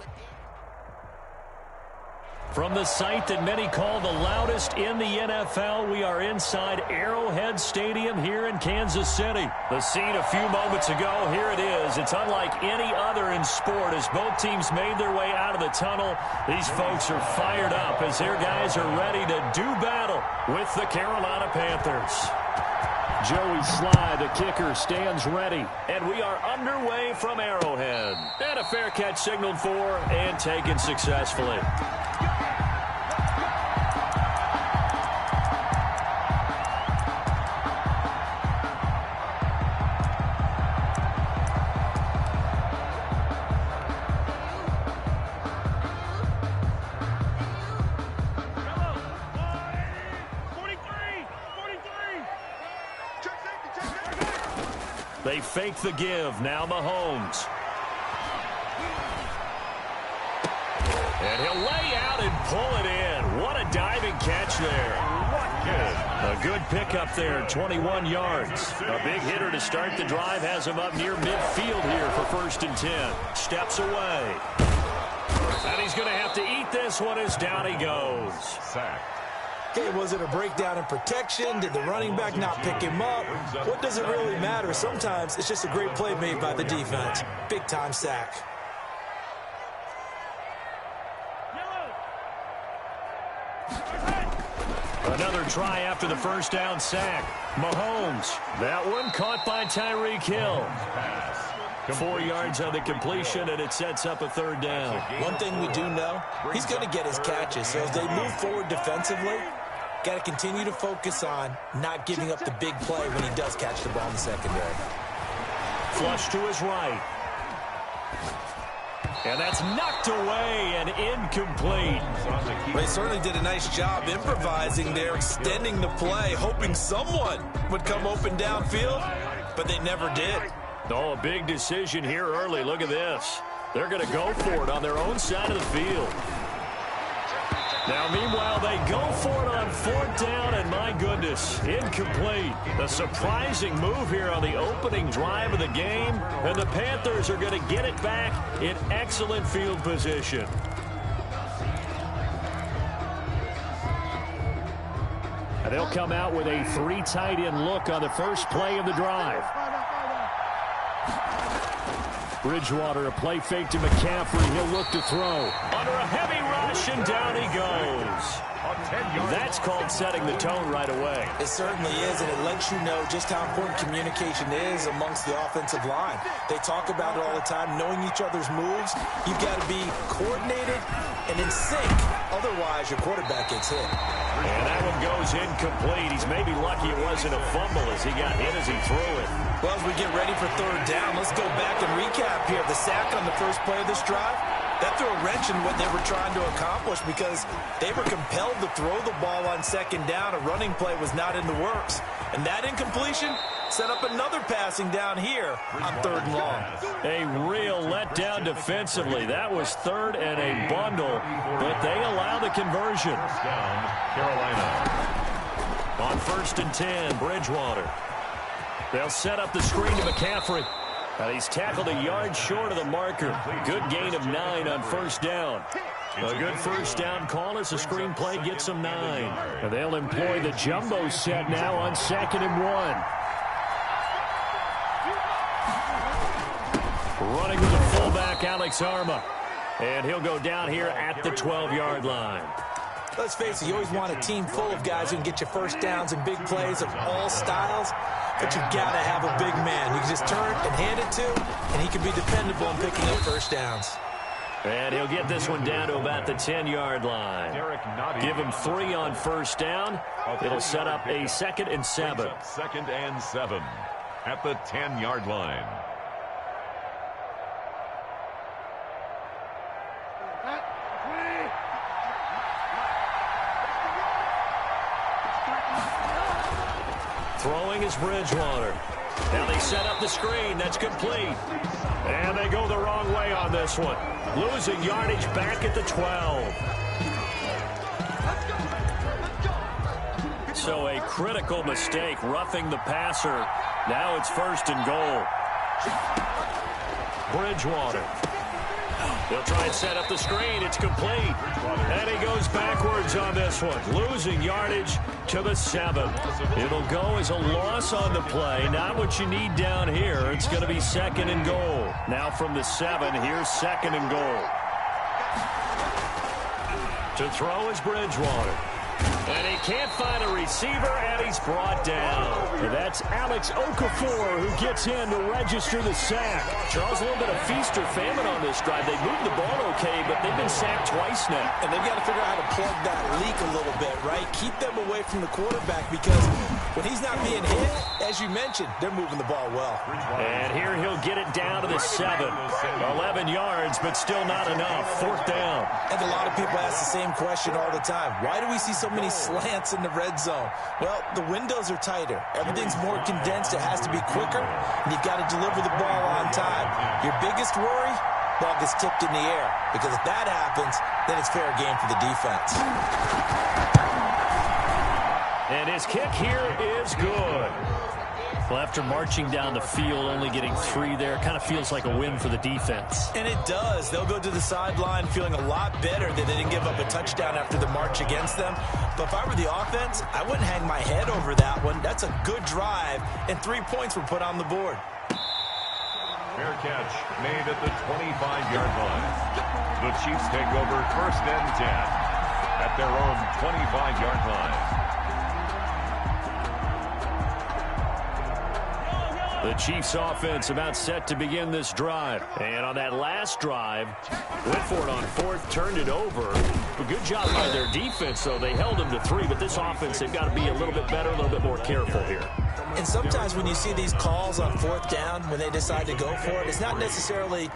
From the site that many call the loudest in the NFL, we are inside Arrowhead Stadium here in Kansas City. The scene a few moments ago, here it is. It's unlike any other in sport as both teams made their way out of the tunnel. These folks are fired up as their guys are ready to do battle with the Carolina Panthers. Joey Sly, the kicker, stands ready. And we are underway from Arrowhead. And a fair catch signaled for and taken successfully. They fake the give. Now Mahomes. And he'll lay out and pull it in. What a diving catch there. A good pickup there, 21 yards. A big hitter to start the drive has him up near midfield here for 1st and 10. Steps away. And he's going to have to eat this one as down he goes. Sacked. Okay, was it a breakdown in protection? Did the running back not pick him up? What does it really matter? Sometimes it's just a great play made by the defense. Big-time sack. Another try after the first down sack. Mahomes. That one caught by Tyreek Hill. 4 yards on the completion, and it sets up a 3rd down. One thing we do know, he's going to get his catches. So as they move forward defensively, got to continue to focus on not giving up the big play when he does catch the ball in the secondary. Flush to his right. And that's knocked away and incomplete. They certainly did a nice job improvising there, extending the play, hoping someone would come open downfield, but they never did. Oh, a big decision here early. Look at this. They're going to go for it on their own side of the field. Now, meanwhile, they go for it on 4th down, and my goodness, incomplete. The surprising move here on the opening drive of the game, and the Panthers are going to get it back in excellent field position. And they'll come out with a 3 tight end look on the first play of the drive. Bridgewater, a play fake to McCaffrey. He'll look to throw. Under a heavy rush, and down he goes. That's called setting the tone right away. It certainly is, and it lets you know just how important communication is amongst the offensive line. They talk about it all the time, knowing each other's moves. You've got to be coordinated and in sync. Otherwise, your quarterback gets hit. And that one goes incomplete. He's maybe lucky it wasn't a fumble as he got hit as he threw it. Well, as we get ready for 3rd down, let's go back and recap here. The sack on the first play of this drive, that threw a wrench in what they were trying to accomplish because they were compelled to throw the ball on 2nd down. A running play was not in the works. And that incompletion set up another passing down here on 3rd and long. A real letdown defensively. That was 3rd and a bundle, but they allow the conversion. Carolina. On 1st and 10, Bridgewater. They'll set up the screen to McCaffrey. And he's tackled a yard short of the marker. Good gain of 9 on 1st down. A good 1st down call as the screen play gets them 9. And they'll employ the jumbo set now on 2nd and 1. Running with the fullback, Alex Arma. And he'll go down here at the 12-yard line. Let's face it, you always want a team full of guys who can get you 1st downs and big plays of all styles, but you've got to have a big man. You can just turn and hand it to, and he can be dependable in picking up 1st downs. And he'll get this one down to about the 10-yard line. Give him 3 on 1st down. It'll set up a 2nd and 7. 2nd and 7 at the 10-yard line. Throwing is Bridgewater. Now they set up the screen. That's complete. And they go the wrong way on this one. Losing yardage back at the 12. So a critical mistake, roughing the passer. Now it's 1st and goal. Bridgewater. They'll try and set up the screen. It's complete. And he goes backwards on this one. Losing yardage to the 7. It'll go as a loss on the play. Not what you need down here. It's going to be 2nd and goal. Now from the 7, here's 2nd and goal. To throw is Bridgewater. And he can't find a receiver, and he's brought down. And that's Alex Okafor who gets in to register the sack. Charles, a little bit of feast or famine on this drive. They moved the ball okay, but they've been sacked twice now. And they've got to figure out how to plug that leak a little bit, right? Keep them away from the quarterback because when he's not being hit, as you mentioned, they're moving the ball well. And here he'll get it down to the 7. 11 yards, but still not enough. 4th down. And a lot of people ask the same question all the time. Why do we see so many slants in the red zone. Well, the windows are tighter. Everything's more condensed. It has to be quicker, and you've got to deliver the ball on time. Your biggest worry, ball gets tipped in the air, because if that happens, then it's fair game for the defense. And his kick here is good. Well, after marching down the field, only getting 3 there, kind of feels like a win for the defense. And it does. They'll go to the sideline feeling a lot better that they didn't give up a touchdown after the march against them. But if I were the offense, I wouldn't hang my head over that one. That's a good drive, and 3 points were put on the board. Fair catch made at the 25-yard line. The Chiefs take over 1st and 10 at their own 25-yard line. The Chiefs offense about set to begin this drive. And on that last drive, went for it on 4th, turned it over. A good job by their defense, though. They held them to 3, but this offense, they've got to be a little bit better, a little bit more careful here. And sometimes when you see these calls on 4th down, when they decide to go for it, it's not necessarily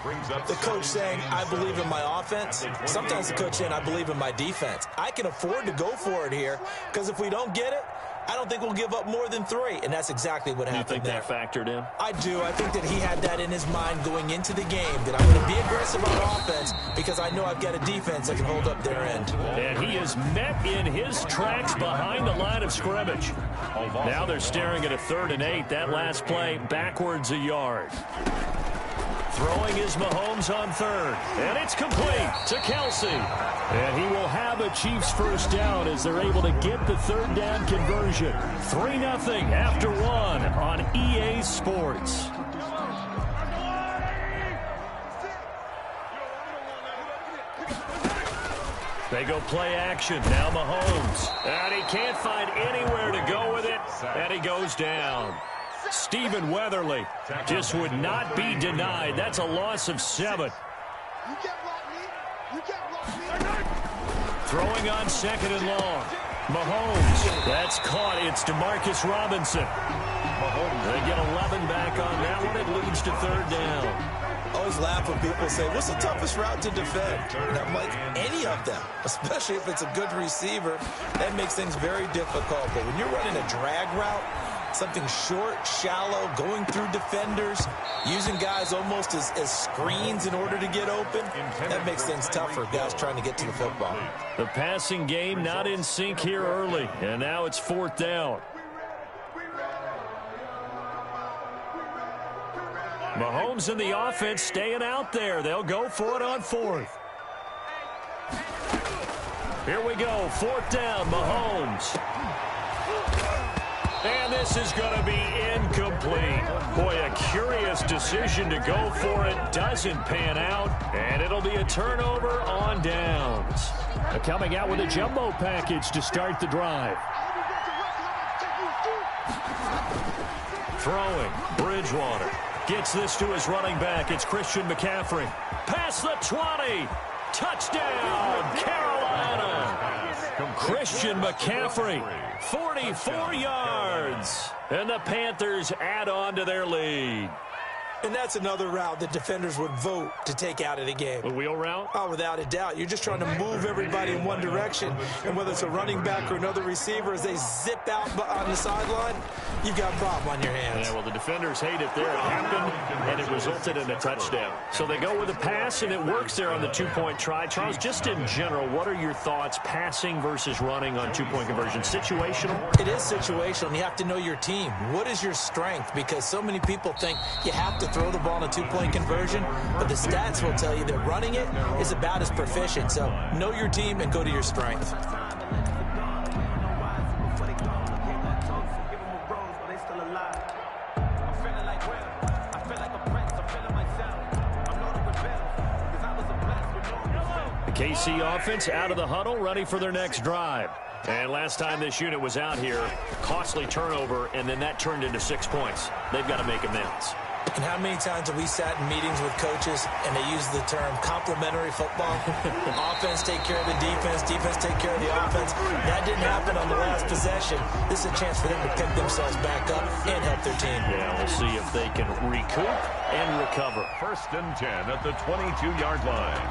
the coach saying, I believe in my offense. Sometimes the coach saying, I believe in my defense. I can afford to go for it here, because if we don't get it, I don't think we'll give up more than 3, and that's exactly what happened there. You think that factored in? I do. I think that he had that in his mind going into the game, that I'm going to be aggressive on offense because I know I've got a defense that can hold up their end. And he is met in his tracks behind the line of scrimmage. Now they're staring at a 3rd and 8. That last play backwards a yard. Throwing is Mahomes on 3rd. And it's complete to Kelsey. And he will have a Chiefs first down as they're able to get the 3rd down conversion. 3-0 after 1 on EA Sports. They go play action. Now Mahomes. And he can't find anywhere to go with it. And he goes down. Stephen Weatherly just would not be denied. That's a loss of 7. Throwing on 2nd and long. Mahomes. That's caught. It's Demarcus Robinson. They get 11 back on that one. It leads to 3rd down. I always laugh when people say, what's the toughest route to defend? And I'm like, any of them, especially if it's a good receiver. That makes things very difficult. But when you're running a drag route, something short, shallow, going through defenders, using guys almost as screens in order to get open, that makes things tough for guys trying to get to the football. The passing game not in sync here early, and now it's 4th down. Mahomes and the offense staying out there. They'll go for it on 4th. Here we go, 4th down, Mahomes. And this is going to be incomplete. Boy, a curious decision to go for it. Doesn't pan out, and it'll be a turnover on downs. Coming out with a jumbo package to start the drive. Throwing, Bridgewater. Gets this to his running back. It's Christian McCaffrey. Past the 20. Touchdown, Carolina. Christian McCaffrey, 44 yards. And the Panthers add on to their lead. And that's another route that defenders would vote to take out of the game. A wheel route? Oh, without a doubt. You're just trying to move everybody in one direction. And whether it's a running back or another receiver, as they zip out on the sideline, you've got a problem on your hands. Yeah, well, the defenders hate it there. It happened, and it resulted in a touchdown. So they go with a pass, and it works there on the 2-point try. Charles, just in general, what are your thoughts passing versus running on 2-point conversion? Situational? It is situational, and you have to know your team. What is your strength? Because so many people think you have to throw the ball in a 2-point conversion, but the stats will tell you that running it is about as proficient. So know your team and go to your strength. The KC offense out of the huddle, ready for their next drive. And last time this unit was out here, costly turnover, and then that turned into 6 points. They've got to make amends. And how many times have we sat in meetings with coaches and they use the term complementary football? Offense take care of the defense, defense take care of the offense. That didn't happen on the last possession. This is a chance for them to pick themselves back up and help their team. Yeah, we'll see if they can recoup and recover. 1st and 10 at the 22-yard line.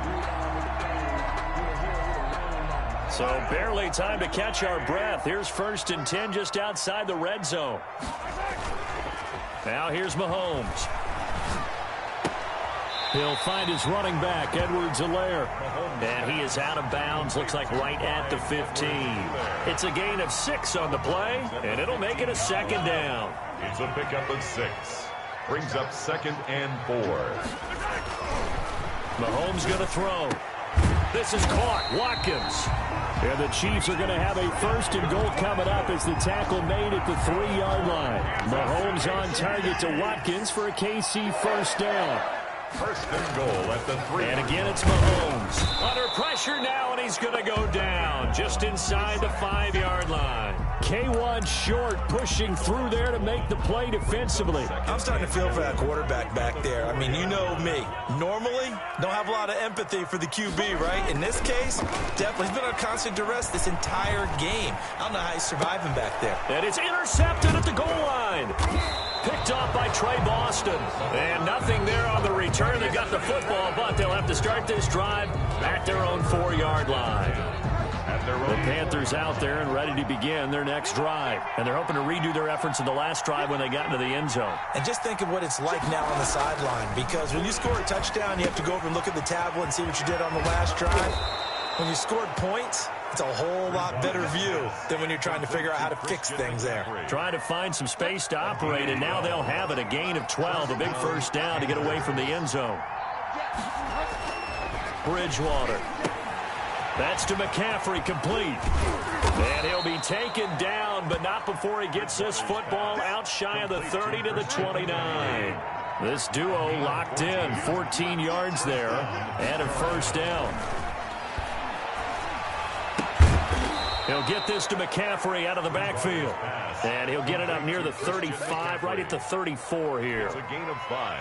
So barely time to catch our breath. Here's 1st and 10 just outside the red zone. Now here's Mahomes. He'll find his running back, Edwards-Helaire. And he is out of bounds, looks like right at the 15. It's a gain of 6 on the play, and it'll make it a 2nd down. It's a pickup of 6. Brings up 2nd and 4. Mahomes going to throw. This is caught. Watkins. And the Chiefs are going to have a 1st and goal coming up as the tackle made at the 3-yard line. Mahomes on target to Watkins for a KC 1st down. 1st and goal at the 3. And again, it's Mahomes. Under pressure now, and he's going to go down just inside the 5-yard line. K1 short, pushing through there to make the play defensively. I'm starting to feel for that quarterback back there. I mean, you know me. Normally, don't have a lot of empathy for the QB, right? In this case, definitely. He's been on constant duress this entire game. I don't know how he's surviving back there. And it's intercepted at the goal line. Picked off by Trey Boston. And nothing there on the return. They got the football, but they'll have to start this drive at their own 4-yard line. The Panthers out there and ready to begin their next drive. And they're hoping to redo their efforts in the last drive when they got into the end zone. And just think of what it's like now on the sideline. Because when you score a touchdown, you have to go over and look at the tablet and see what you did on the last drive. When you scored points, it's a whole lot better view than when you're trying to figure out how to fix things there. Trying to find some space to operate, and now they'll have it. A gain of 12, a big 1st down to get away from the end zone. Bridgewater. That's to McCaffrey, complete. And he'll be taken down, but not before he gets this football out shy of the 30 to the 29. This duo locked in, 14 yards there, and a 1st down. He'll get this to McCaffrey out of the backfield. And he'll get it up near the 35, right at the 34 here. It's a gain of 5.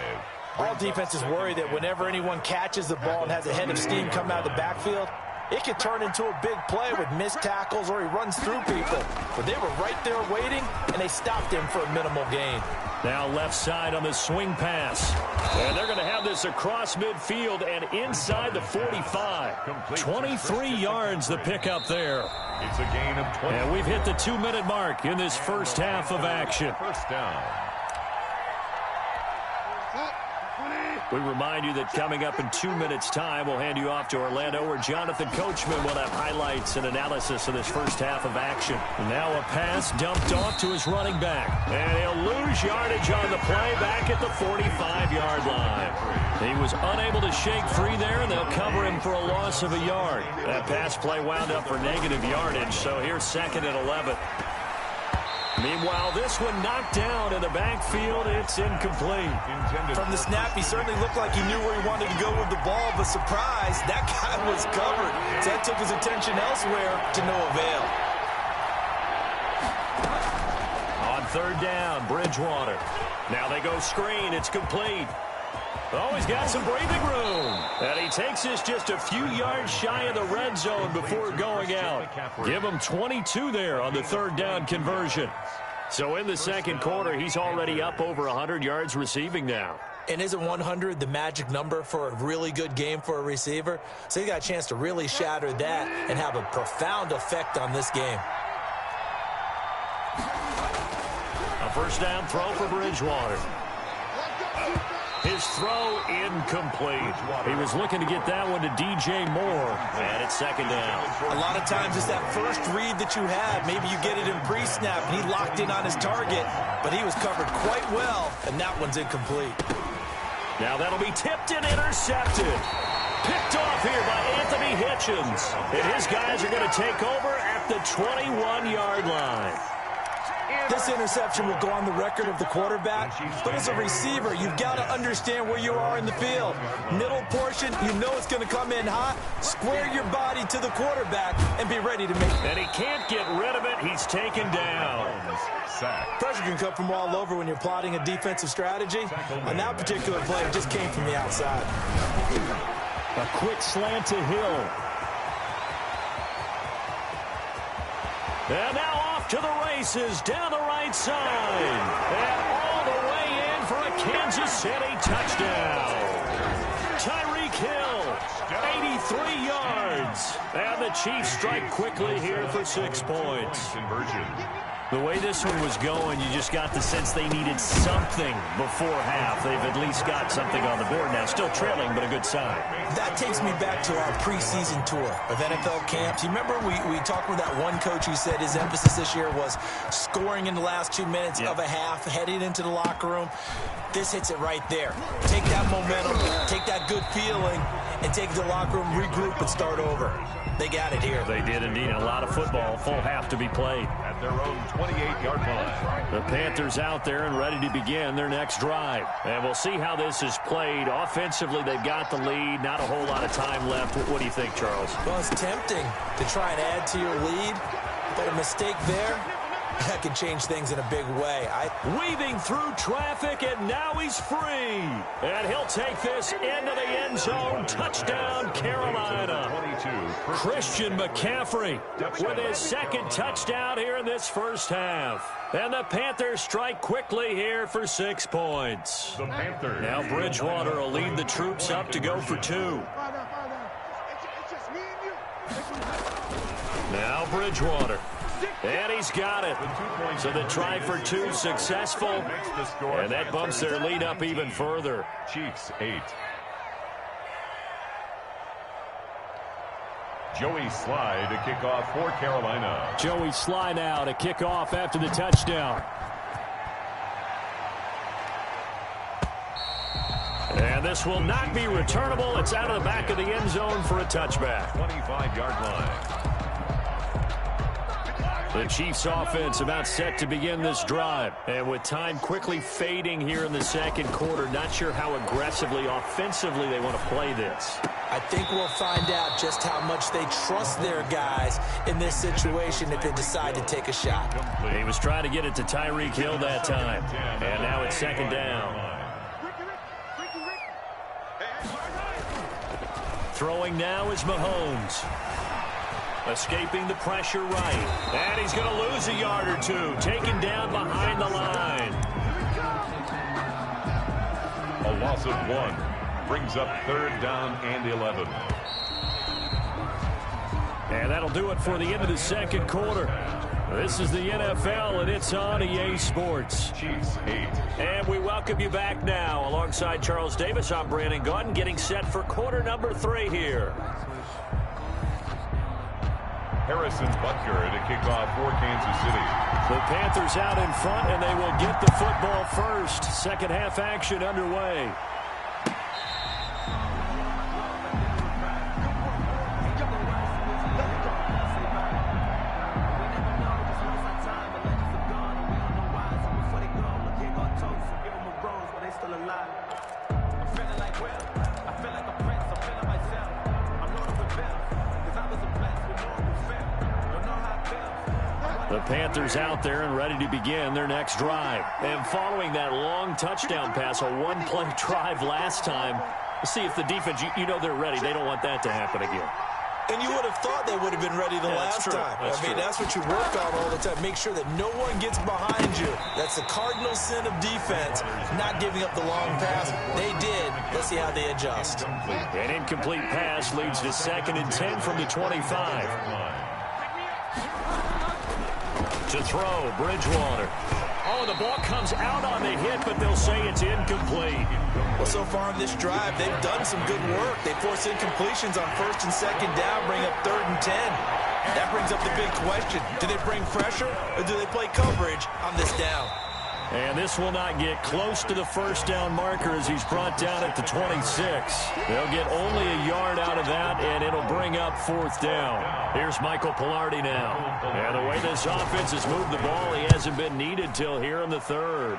All defenses worry that whenever anyone catches the ball and has a head of steam come out of the backfield, it could turn into a big play with missed tackles or he runs through people. But they were right there waiting, and they stopped him for a minimal gain. Now left side on the swing pass. And they're going to have this across midfield and inside the 45. 23 yards the pickup there. It's a gain of 20. And we've hit the 2-minute mark in this first half of action. 1st down. We remind you that coming up in 2 minutes' time, we'll hand you off to Orlando, where Jonathan Coachman will have highlights and analysis of this first half of action. And now a pass dumped off to his running back. And he'll lose yardage on the play back at the 45-yard line. He was unable to shake free there, and they'll cover him for a loss of a yard. That pass play wound up for negative yardage, so here's 2nd and 11. Meanwhile, this one knocked down in the backfield. It's incomplete. From the snap, he certainly looked like he knew where he wanted to go with the ball, but surprise, that guy was covered. So that took his attention elsewhere to no avail. On 3rd down, Bridgewater. Now they go screen. It's complete. Oh, he's got some breathing room. And he takes this just a few yards shy of the red zone before going out. Give him 22 there on the 3rd down conversion. So in the 2nd quarter, he's already up over 100 yards receiving now. And isn't 100 the magic number for a really good game for a receiver? So he got a chance to really shatter that and have a profound effect on this game. A 1st down throw for Bridgewater. His throw incomplete. He was looking to get that one to DJ Moore, and it's 2nd down. A lot of times it's that first read that you have. Maybe you get it in pre-snap, and he locked in on his target, but he was covered quite well, and that one's incomplete. Now that'll be tipped and intercepted. Picked off here by Anthony Hitchens. And his guys are going to take over at the 21-yard line. This interception will go on the record of the quarterback, but as a receiver, you've got to understand where you are in the field. Middle portion, you know it's going to come in hot. Square your body to the quarterback and be ready to make it. And he can't get rid of it. He's taken down. Pressure can come from all over when you're plotting a defensive strategy. On that particular play, it just came from the outside. A quick slant to Hill. And now off to the races down the right side. And all the way in for a Kansas City touchdown. Tyreek Hill, yards. And the Chiefs strike quickly here for 6 points. Conversion. The way this one was going, you just got the sense they needed something before half. They've at least got something on the board now. Still trailing, but a good sign. That takes me back to our preseason tour of NFL camps. You remember we talked with that one coach who said his emphasis this year was scoring in the last 2 minutes of a half, heading into the locker room. This hits it right there. Take that momentum, take that good feeling, and take it to the locker room, regroup, and start over. They got it here. They did indeed. A lot of football, full half to be played. At their own 28-yard line. The Panthers out there and ready to begin their next drive. And we'll see how this is played. Offensively, they've got the lead. Not a whole lot of time left. What do you think, Charles? Well, it's tempting to try and add to your lead, but a mistake there, that can change things in a big way. Weaving through traffic, and now he's free. And he'll take this into the end zone. Touchdown, Carolina. Christian McCaffrey with his second touchdown here in this first half. And the Panthers strike quickly here for 6 points. The Panthers. Now Bridgewater will lead the troops up to go for 2. Now Bridgewater. And he's got it. So the try for 2 successful. And that bumps their lead up even further. Chiefs 8. Joey Sly to kick off for Carolina. Joey Sly now to kick off after the touchdown. And this will not be returnable. It's out of the back of the end zone for a touchback. 25-yard line. The Chiefs offense about set to begin this drive. And with time quickly fading here in the second quarter, not sure how aggressively, offensively they want to play this. I think we'll find out just how much they trust their guys in this situation if they decide to take a shot. He was trying to get it to Tyreek Hill that time. And now it's second down. Throwing now is Mahomes. Escaping the pressure right. And he's going to lose a yard or 2. Taken down behind the line. A loss of 1. Brings up 3rd down and 11. And that'll do it for the end of the second quarter. This is the NFL, and it's on EA Sports. Chiefs 8. And we welcome you back now. Alongside Charles Davis, I'm Brandon Gaudin, getting set for quarter number 3 here. Harrison Butker to kick off for Kansas City. The Panthers out in front, and they will get the football first. Second half action underway. The Panthers out there and ready to begin their next drive. And following that long touchdown pass, a one-play drive last time, see if the defense, you know they're ready. They don't want that to happen again. And you would have thought they would have been ready the last time. That's what you work on all the time. Make sure that no one gets behind you. That's the cardinal sin of defense, not giving up the long pass. They did. Let's see how they adjust. An incomplete pass leads to 2nd and 10 from the 25. To throw, Bridgewater. Oh, the ball comes out on the hit, but they'll say it's incomplete. Well, so far in this drive, they've done some good work. They force incompletions on 1st and 2nd down, bring up 3rd and 10. That brings up the big question. Do they bring pressure, or do they play coverage on this down? And this will not get close to the first down marker as he's brought down at the 26. They'll get only a yard out of that, and it'll bring up 4th down. Here's Michael Pilardi now. And the way this offense has moved the ball, he hasn't been needed till here in the 3rd.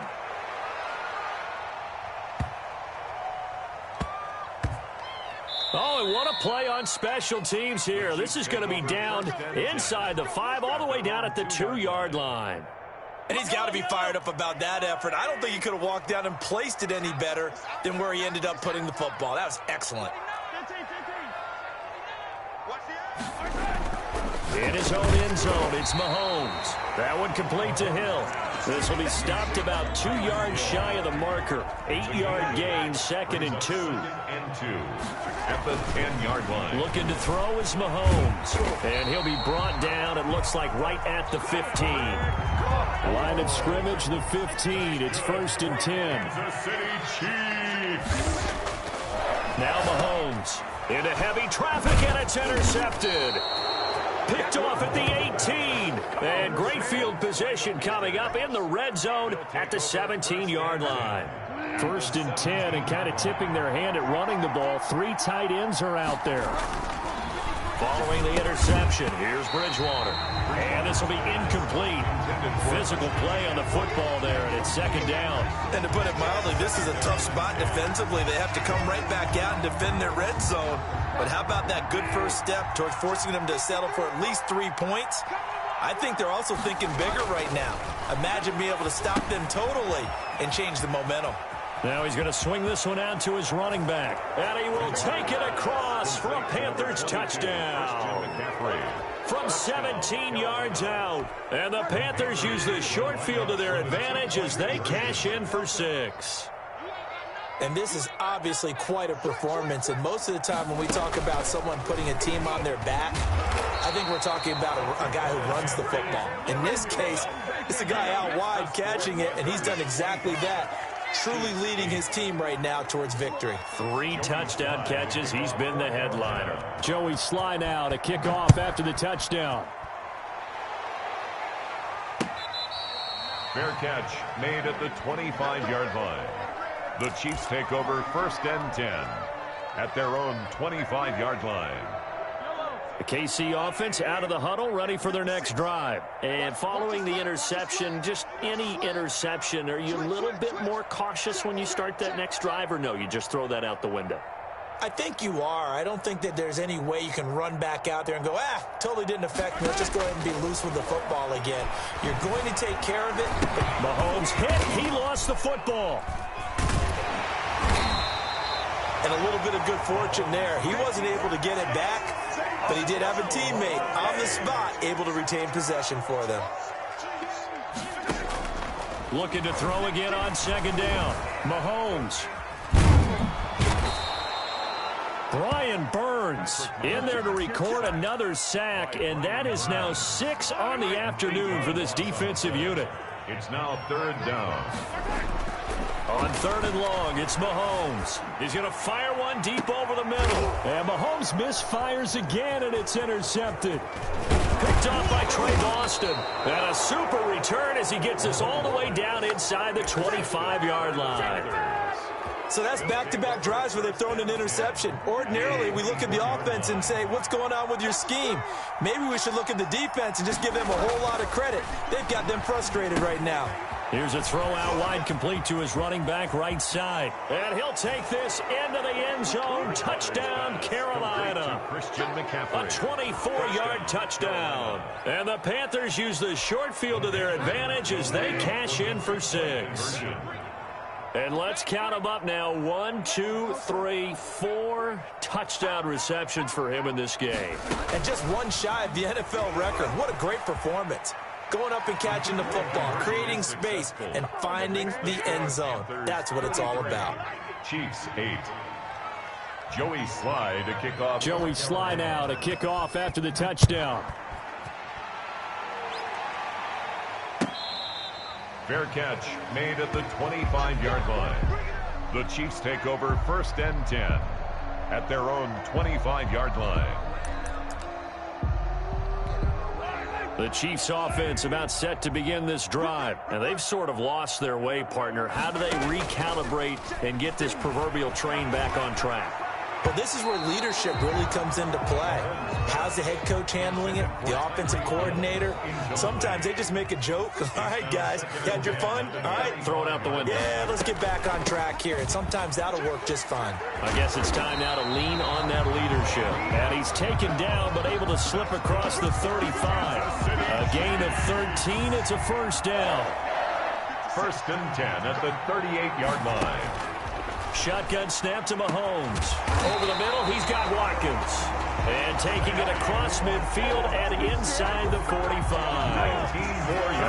Oh, and what a play on special teams here. This is going to be down inside the 5, all the way down at the 2-yard line. And he's got to be fired up about that effort. I don't think he could have walked down and placed it any better than where he ended up putting the football. That was excellent. In his own end zone, it's Mahomes. That one complete to Hill. This will be stopped about 2 yards shy of the marker. 8-yard gain, 2nd and 2. At the 10-yard line. Looking to throw is Mahomes. And he'll be brought down, it looks like, right at the 15. Line of scrimmage, the 15. It's 1st and 10. Kansas City Chiefs. Now Mahomes into heavy traffic, and it's intercepted. Picked off at the 18. And great field position coming up in the red zone at the 17-yard line. 1st and 10, and kind of tipping their hand at running the ball. 3 tight ends are out there. Following the interception, here's Bridgewater. And this will be incomplete. Physical play on the football there, and it's 2nd down. And to put it mildly, this is a tough spot defensively. They have to come right back out and defend their red zone. But how about that good first step towards forcing them to settle for at least 3 points? I think they're also thinking bigger right now. Imagine being able to stop them totally and change the momentum. Now he's going to swing this one out to his running back. And he will take it across for a Panthers touchdown. From 17 yards out. And the Panthers use the short field to their advantage as they cash in for 6. And this is obviously quite a performance. And most of the time when we talk about someone putting a team on their back, I think we're talking about a guy who runs the football. In this case, it's a guy out wide catching it, and he's done exactly that. Truly leading his team right now towards victory. 3 touchdown catches. He's been the headliner. Joey Sly now to kick off after the touchdown. Fair catch made at the 25-yard line. The Chiefs take over 1st and 10 at their own 25-yard line. The KC offense out of the huddle, ready for their next drive. And following the interception, just any interception, are you a little bit more cautious when you start that next drive, or no, you just throw that out the window? I think you are. I don't think that there's any way you can run back out there and go, totally didn't affect me. Let's just go ahead and be loose with the football again. You're going to take care of it. Mahomes hit. He lost the football. And a little bit of good fortune there. He wasn't able to get it back, but he did have a teammate on the spot able to retain possession for them. Looking to throw again on 2nd down. Mahomes. Brian Burns in there to record another sack, and that is now 6 on the afternoon for this defensive unit. It's now 3rd down. On 3rd and long, it's Mahomes. He's going to fire one deep over the middle. And Mahomes misfires again, and it's intercepted. Picked off by Trey Boston. And a super return as he gets us all the way down inside the 25-yard line. So that's back-to-back drives where they've thrown an interception. Ordinarily, we look at the offense and say, what's going on with your scheme? Maybe we should look at the defense and just give them a whole lot of credit. They've got them frustrated right now. Here's a throw out wide, complete to his running back right side. And he'll take this into the end zone. Touchdown, Carolina. Christian McCaffrey. A 24-yard touchdown. And the Panthers use the short field to their advantage as they cash in for 6. And let's count them up now. 1, 2, 3, 4 touchdown receptions for him in this game. And just one shy of the NFL record. What a great performance. Going up and catching the football, creating space, and finding the end zone. That's what it's all about. Chiefs 8. Joey Sly to kick off. Joey Sly now to kick off after the touchdown. Fair catch made at the 25-yard line. The Chiefs take over 1st and 10 at their own 25-yard line. The Chiefs offense about set to begin this drive. And they've sort of lost their way, partner. How do they recalibrate and get this proverbial train back on track? Well, this is where leadership really comes into play. How's the head coach handling it? The offensive coordinator? Sometimes they just make a joke. All right, guys, you had your fun? All right. Throw it out the window. Yeah, let's get back on track here. And sometimes that'll work just fine. I guess it's time now to lean on that leadership. And he's taken down, but able to slip across the 35. A gain of 13. It's a 1st down. 1st and 10 at the 38-yard line. Shotgun snap to Mahomes. Over the middle, he's got Watkins. And taking it across midfield and inside the 45.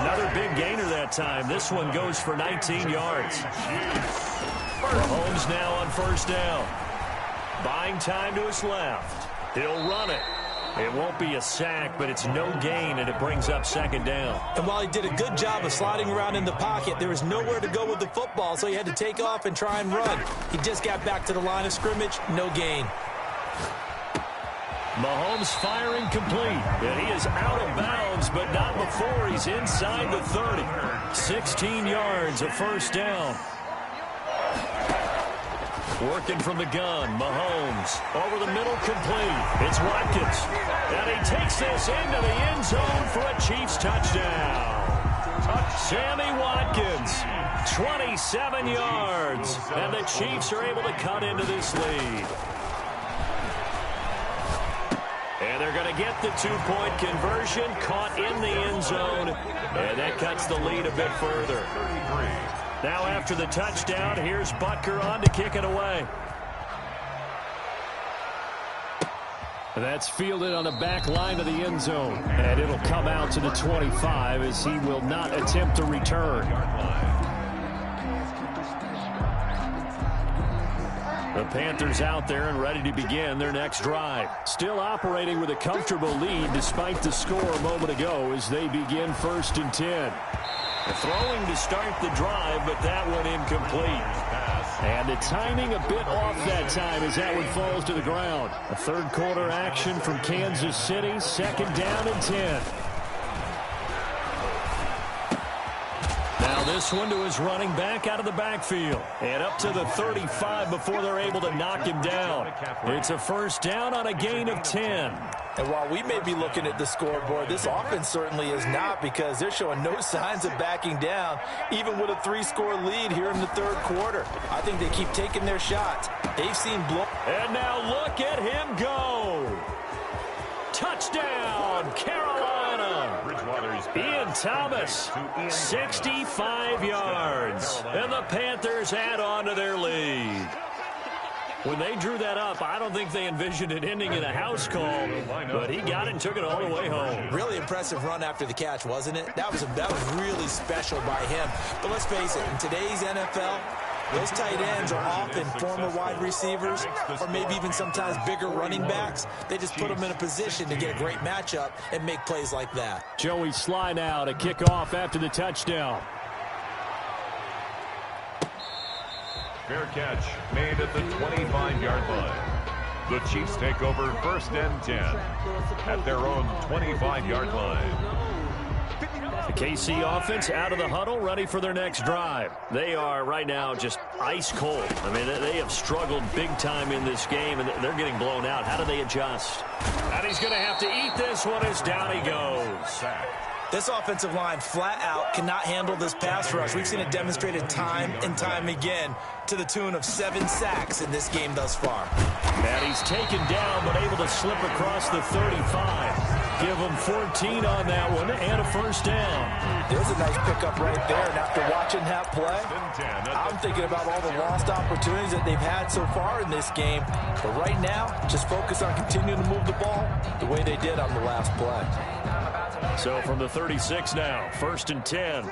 Another big gainer that time. This one goes for 19 yards. Mahomes now on first down. Buying time to his left. He'll run it. It won't be a sack, but it's no gain, and it brings up second down. And while he did a good job of sliding around in the pocket, there was nowhere to go with the football, so he had to take off and try and run. He just got back to the line of scrimmage, no gain. Mahomes firing complete. And he is out of bounds, but not before he's inside the 30. 16 yards, a first down. Working from the gun, Mahomes. Over the middle, complete. It's Watkins. And he takes this into the end zone for a Chiefs touchdown. Sammy Watkins, 27 yards. And the Chiefs are able to cut into this lead. And they're going to get the two-point conversion, caught in the end zone. And that cuts the lead a bit further. Now after the touchdown, here's Butker on to kick it away. That's fielded on the back line of the end zone. And it'll come out to the 25 as he will not attempt to return. The Panthers out there and ready to begin their next drive. Still operating with a comfortable lead despite the score a moment ago as they begin 1st and 10. Throwing to start the drive, but that one incomplete. And the timing a bit off that time as that one falls to the ground. A third quarter action from Kansas City, 2nd down and 10. Now this one to his running back out of the backfield. And up to the 35 before they're able to knock him down. It's a first down on a gain of 10. And while we may be looking at the scoreboard, this offense certainly is not, because they're showing no signs of backing down, even with a 3-score lead here in the third quarter. I think they keep taking their shots. They've seen blow. And now look at him go. Touchdown, Carolina. Ian Thomas, 65 yards. And the Panthers add on to their lead. When they drew that up, I don't think they envisioned it ending in a house call, but he got it and took it all the way home. Really impressive run after the catch, wasn't it? That was really special by him. But let's face it, in today's NFL, those tight ends are often former wide receivers or maybe even sometimes bigger running backs. They just put them in a position to get a great matchup and make plays like that. Joey Sly now to kick off after the touchdown. Fair catch made at the 25-yard line. The Chiefs take over 1st and 10 at their own 25-yard line. The KC offense out of the huddle, ready for their next drive. They are right now just ice cold. I mean, they have struggled big time in this game, and they're getting blown out. How do they adjust? And he's going to have to eat this one as down he goes. This offensive line flat out cannot handle this pass rush. We've seen it demonstrated time and time again to the tune of 7 sacks in this game thus far. And he's taken down but able to slip across the 35. Give him 14 on that one and a first down. There's a nice pickup right there. And after watching that play, I'm thinking about all the lost opportunities that they've had so far in this game. But right now, just focus on continuing to move the ball the way they did on the last play. So from the 36 now, 1st and 10.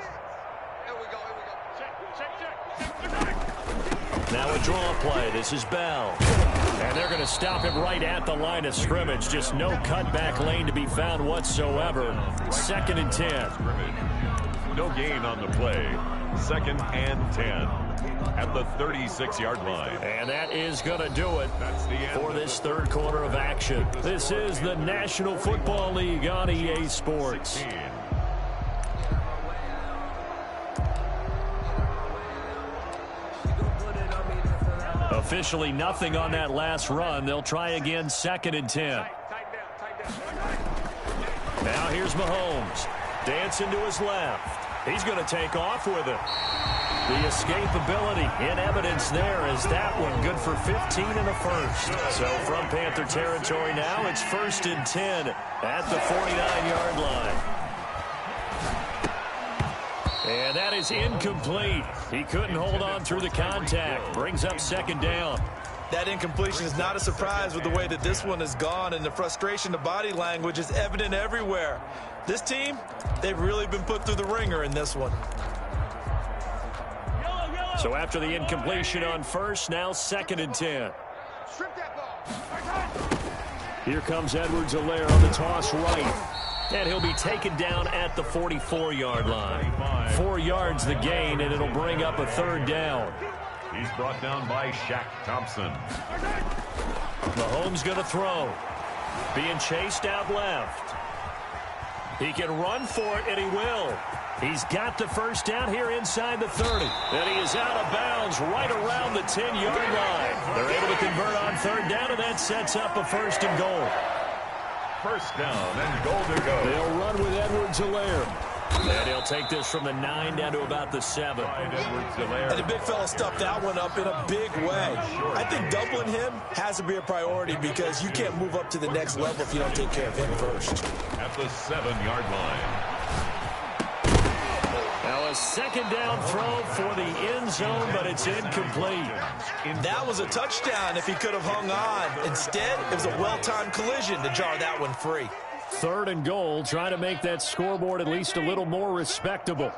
Now a draw play. This is Bell. And they're going to stop him right at the line of scrimmage. Just no cutback lane to be found whatsoever. 2nd and 10. No gain on the play. 2nd and 10 at the 36-yard line. And that is going to do it for this third quarter of action. This is the National Football League on EA Sports. Officially nothing on that last run. They'll try again, 2nd and 10. Now here's Mahomes. Dancing to his left. He's going to take off with it. The escapability in evidence there as that one good for 15 and a first. So from Panther territory now, it's 1st and 10 at the 49-yard line. And that is incomplete. He couldn't hold on through the contact. Brings up second down. That incompletion is not a surprise with the way that this one has gone, and the frustration, the body language is evident everywhere. This team, they've really been put through the ringer in this one. So after the incompletion on first, now 2nd and 10. Here comes Edwards-Helaire on the toss right. And he'll be taken down at the 44-yard line. 4 yards the gain, and it'll bring up a 3rd down. He's brought down by Shaq Thompson. Mahomes going to throw. Being chased out left. He can run for it, and he will. He's got the first down here inside the 30. And he is out of bounds right around the 10-yard line. They're able to convert on 3rd down, and that sets up a 1st and goal. First down and goal to go. They'll run with Edwards-Helaire. And he'll take this from the 9 down to about the 7. And the big fella stuffed that one up in a big way. I think doubling him has to be a priority because you can't move up to the next level if you don't take care of him first. At the 7-yard line. Now a 2nd down throw for the end zone, but it's incomplete. That was a touchdown if he could have hung on. Instead, it was a well-timed collision to jar that one free. 3rd and goal, trying to make that scoreboard at least a little more respectable.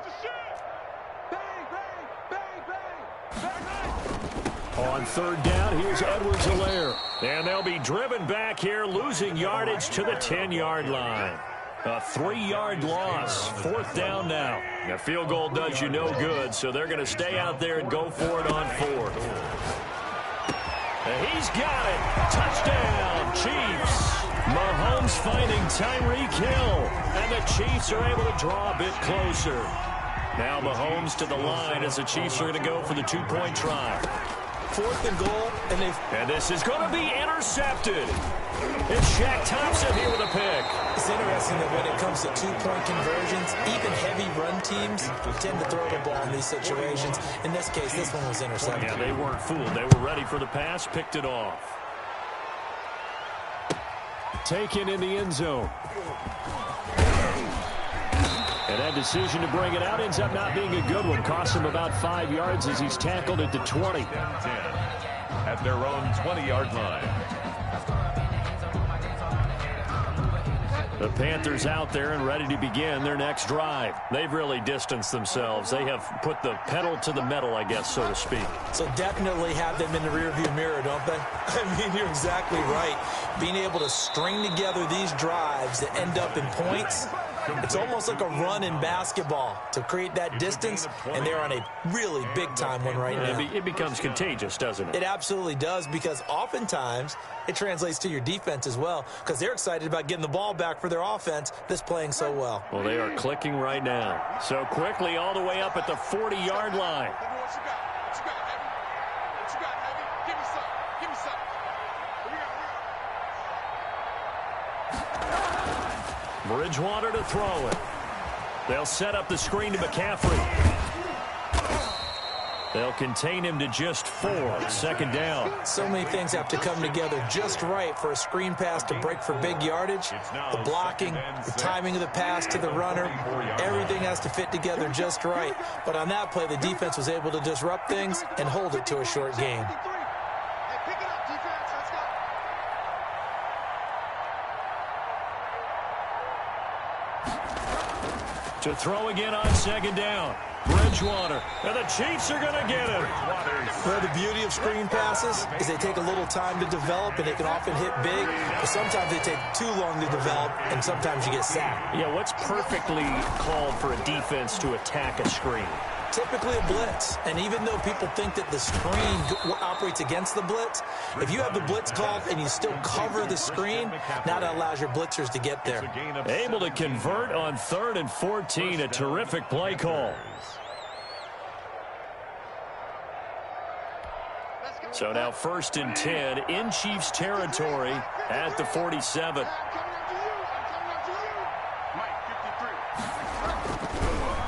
On 3rd down, here's Edwards-Helaire. And they'll be driven back here, losing yardage to the 10-yard line. A 3-yard loss. 4th down now. A field goal does you no good, so they're going to stay out there and go for it on 4th. And he's got it. Touchdown, Chiefs. Mahomes finding Tyreek Hill. And the Chiefs are able to draw a bit closer. Now Mahomes to the line as the Chiefs are going to go for the 2-point try. 4th and goal, and this is going to be intercepted. It's Shaq Thompson here with a pick. It's interesting that when it comes to 2-point conversions, even heavy run teams tend to throw the ball in these situations. In this case, this one was intercepted. Yeah, they weren't fooled. They were ready for the pass, picked it off. Taken in the end zone. And that decision to bring it out ends up not being a good one. Costs him about 5 yards as he's tackled at the 20. 10 at their own 20-yard line. The Panthers out there and ready to begin their next drive. They've really distanced themselves. They have put the pedal to the metal, I guess, so to speak. So definitely have them in the rearview mirror, don't they? I mean, you're exactly right. Being able to string together these drives that end up in points, it's almost like a run in basketball to create that distance, and they're on a really big-time one right now. It becomes contagious, doesn't it? It absolutely does, because oftentimes it translates to your defense as well, because they're excited about getting the ball back for their offense that's playing so well. Well, they are clicking right now. So quickly all the way up at the 40-yard line. Bridgewater to throw it. They'll set up the screen to McCaffrey. They'll contain him to just 4. 2nd down. So many things have to come together just right for a screen pass to break for big yardage. The blocking, the timing of the pass to the runner, everything has to fit together just right. But on that play, the defense was able to disrupt things and hold it to a short gain. To throw again on 2nd down. Bridgewater. And the Chiefs are going to get him. Well, the beauty of screen passes is they take a little time to develop, and they can often hit big, but sometimes they take too long to develop, and sometimes you get sacked. Yeah, what's perfectly called for a defense to attack a screen? Typically a blitz, and even though people think that the screen operates against the blitz, if you have the blitz called and you still cover the screen, now that allows your blitzers to get there. Able to convert on 3rd and 14, a terrific play call. So now 1st and 10 in Chiefs territory at the 47.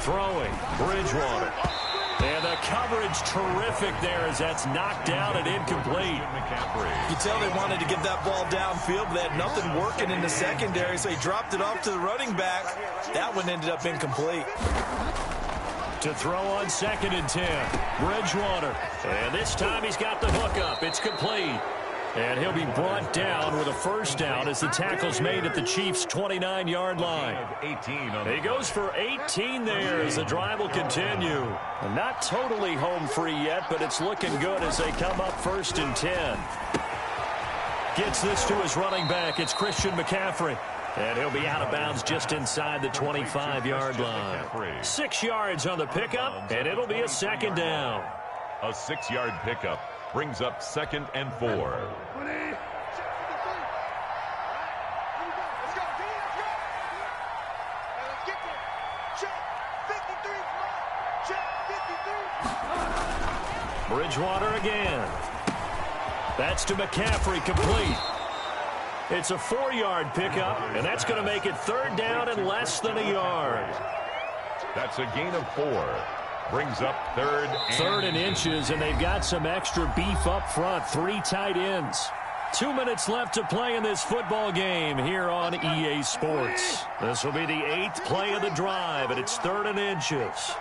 Throwing, Bridgewater. And the coverage terrific there as that's knocked down and incomplete. You tell they wanted to get that ball downfield, but they had nothing working in the secondary, so he dropped it off to the running back. That one ended up incomplete. To throw on 2nd and 10. Bridgewater. And this time he's got the hook up. It's complete. And he'll be brought down with a first down as the tackle's made at the Chiefs' 29-yard line. He goes for 18 there as the drive will continue. Not totally home free yet, but it's looking good as they come up 1st and 10. Gets this to his running back. It's Christian McCaffrey. And he'll be out of bounds just inside the 25-yard line. 6 yards on the pickup, and it'll be a 2nd down. A 6-yard pickup brings up 2nd and 4. Bridgewater again. That's to McCaffrey, complete. It's a 4-yard pickup, and that's going to make it 3rd down and less than a yard. That's a gain of 4. Brings up 3rd and inches, and they've got some extra beef up front. 3 tight ends. 2 minutes left to play in this football game here on EA Sports. This will be the 8th play of the drive, and it's 3rd and inches.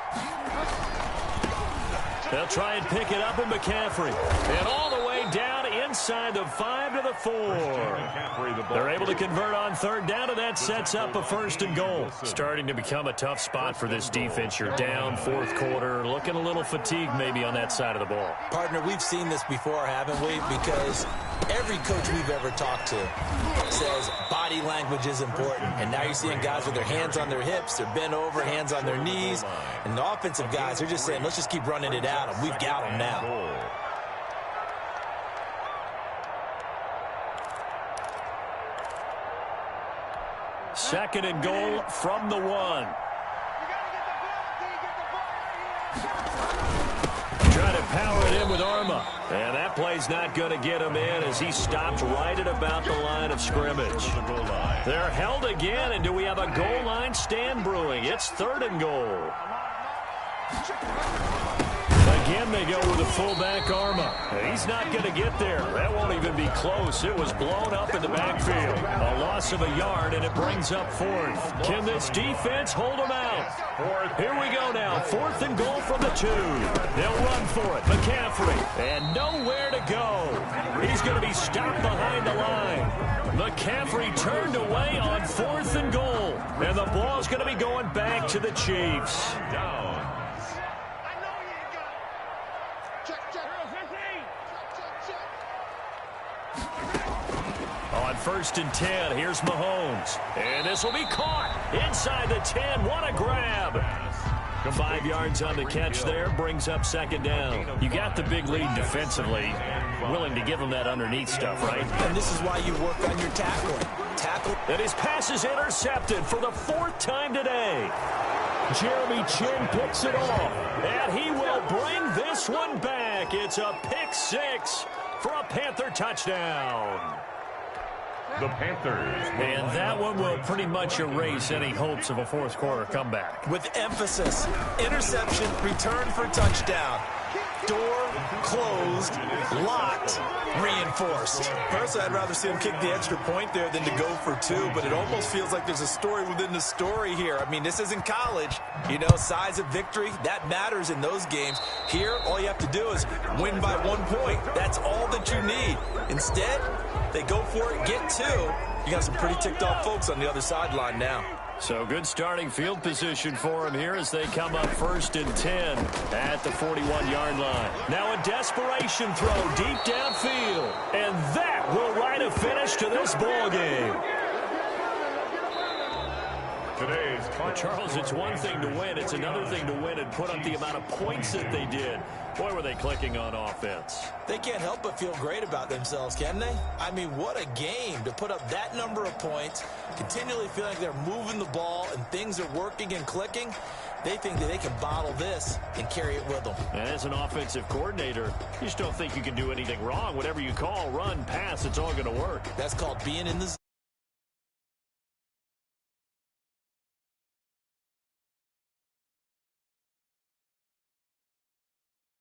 They'll try and pick it up in McCaffrey. And all the way down inside the 5 to the 4. They're able to convert on 3rd down, and that sets up a 1st and goal. Starting to become a tough spot for this defense. You're down 4th quarter, looking a little fatigued maybe on that side of the ball. Partner, we've seen this before, haven't we? Because every coach we've ever talked to says body language is important. And now you're seeing guys with their hands on their hips, they're bent over, hands on their knees. And the offensive guys are just saying, let's just keep running it at them. We've got them now. 2nd and goal from the 1. Trying to power it in with Arma. And that play's not going to get him in as he stopped right at about the line of scrimmage. They're held again, and do we have a goal line stand brewing? It's 3rd and goal. Again, they go with a fullback Arma. He's not going to get there. That won't even be close. It was blown up in the backfield. A loss of a yard, and it brings up 4th. Can this defense hold them out? Here we go now. 4th and goal from the 2. They'll run for it. McCaffrey. And nowhere to go. He's going to be stopped behind the line. McCaffrey turned away on 4th and goal. And the ball's going to be going back to the Chiefs. On 1st and 10, here's Mahomes. And this will be caught inside the 10. What a grab. 5 yards on the catch there, brings up 2nd down. You got the big lead defensively. Willing to give him that underneath stuff, right? And this is why you work on your tackling. And his pass is intercepted for the 4th time today. Jeremy Chin picks it off. And he will bring this one back. It's a pick 6 for a Panther touchdown. The Panthers. And that one will pretty much erase any hopes of a 4th quarter comeback. With emphasis, interception, return for touchdown. Door closed, locked, reinforced. Personally, I'd rather see him kick the extra point there than to go for 2, but it almost feels like there's a story within the story here. I mean, this isn't college. You know, size of victory, that matters in those games. Here, all you have to do is win by 1 point. That's all that you need. Instead, they go for it, get 2. You got some pretty ticked off folks on the other sideline now. So good starting field position for him here as they come up 1st and 10 at the 41-yard line. Now a desperation throw deep downfield. And that will write a finish to this ball game. Well, Charles, it's one thing to win. It's another thing to win and put up the amount of points that they did. Boy, were they clicking on offense. They can't help but feel great about themselves, can they? I mean, what a game to put up that number of points, continually feeling like they're moving the ball and things are working and clicking. They think that they can bottle this and carry it with them. And as an offensive coordinator, you just don't think you can do anything wrong. Whatever you call, run, pass, it's all going to work. That's called being in the zone.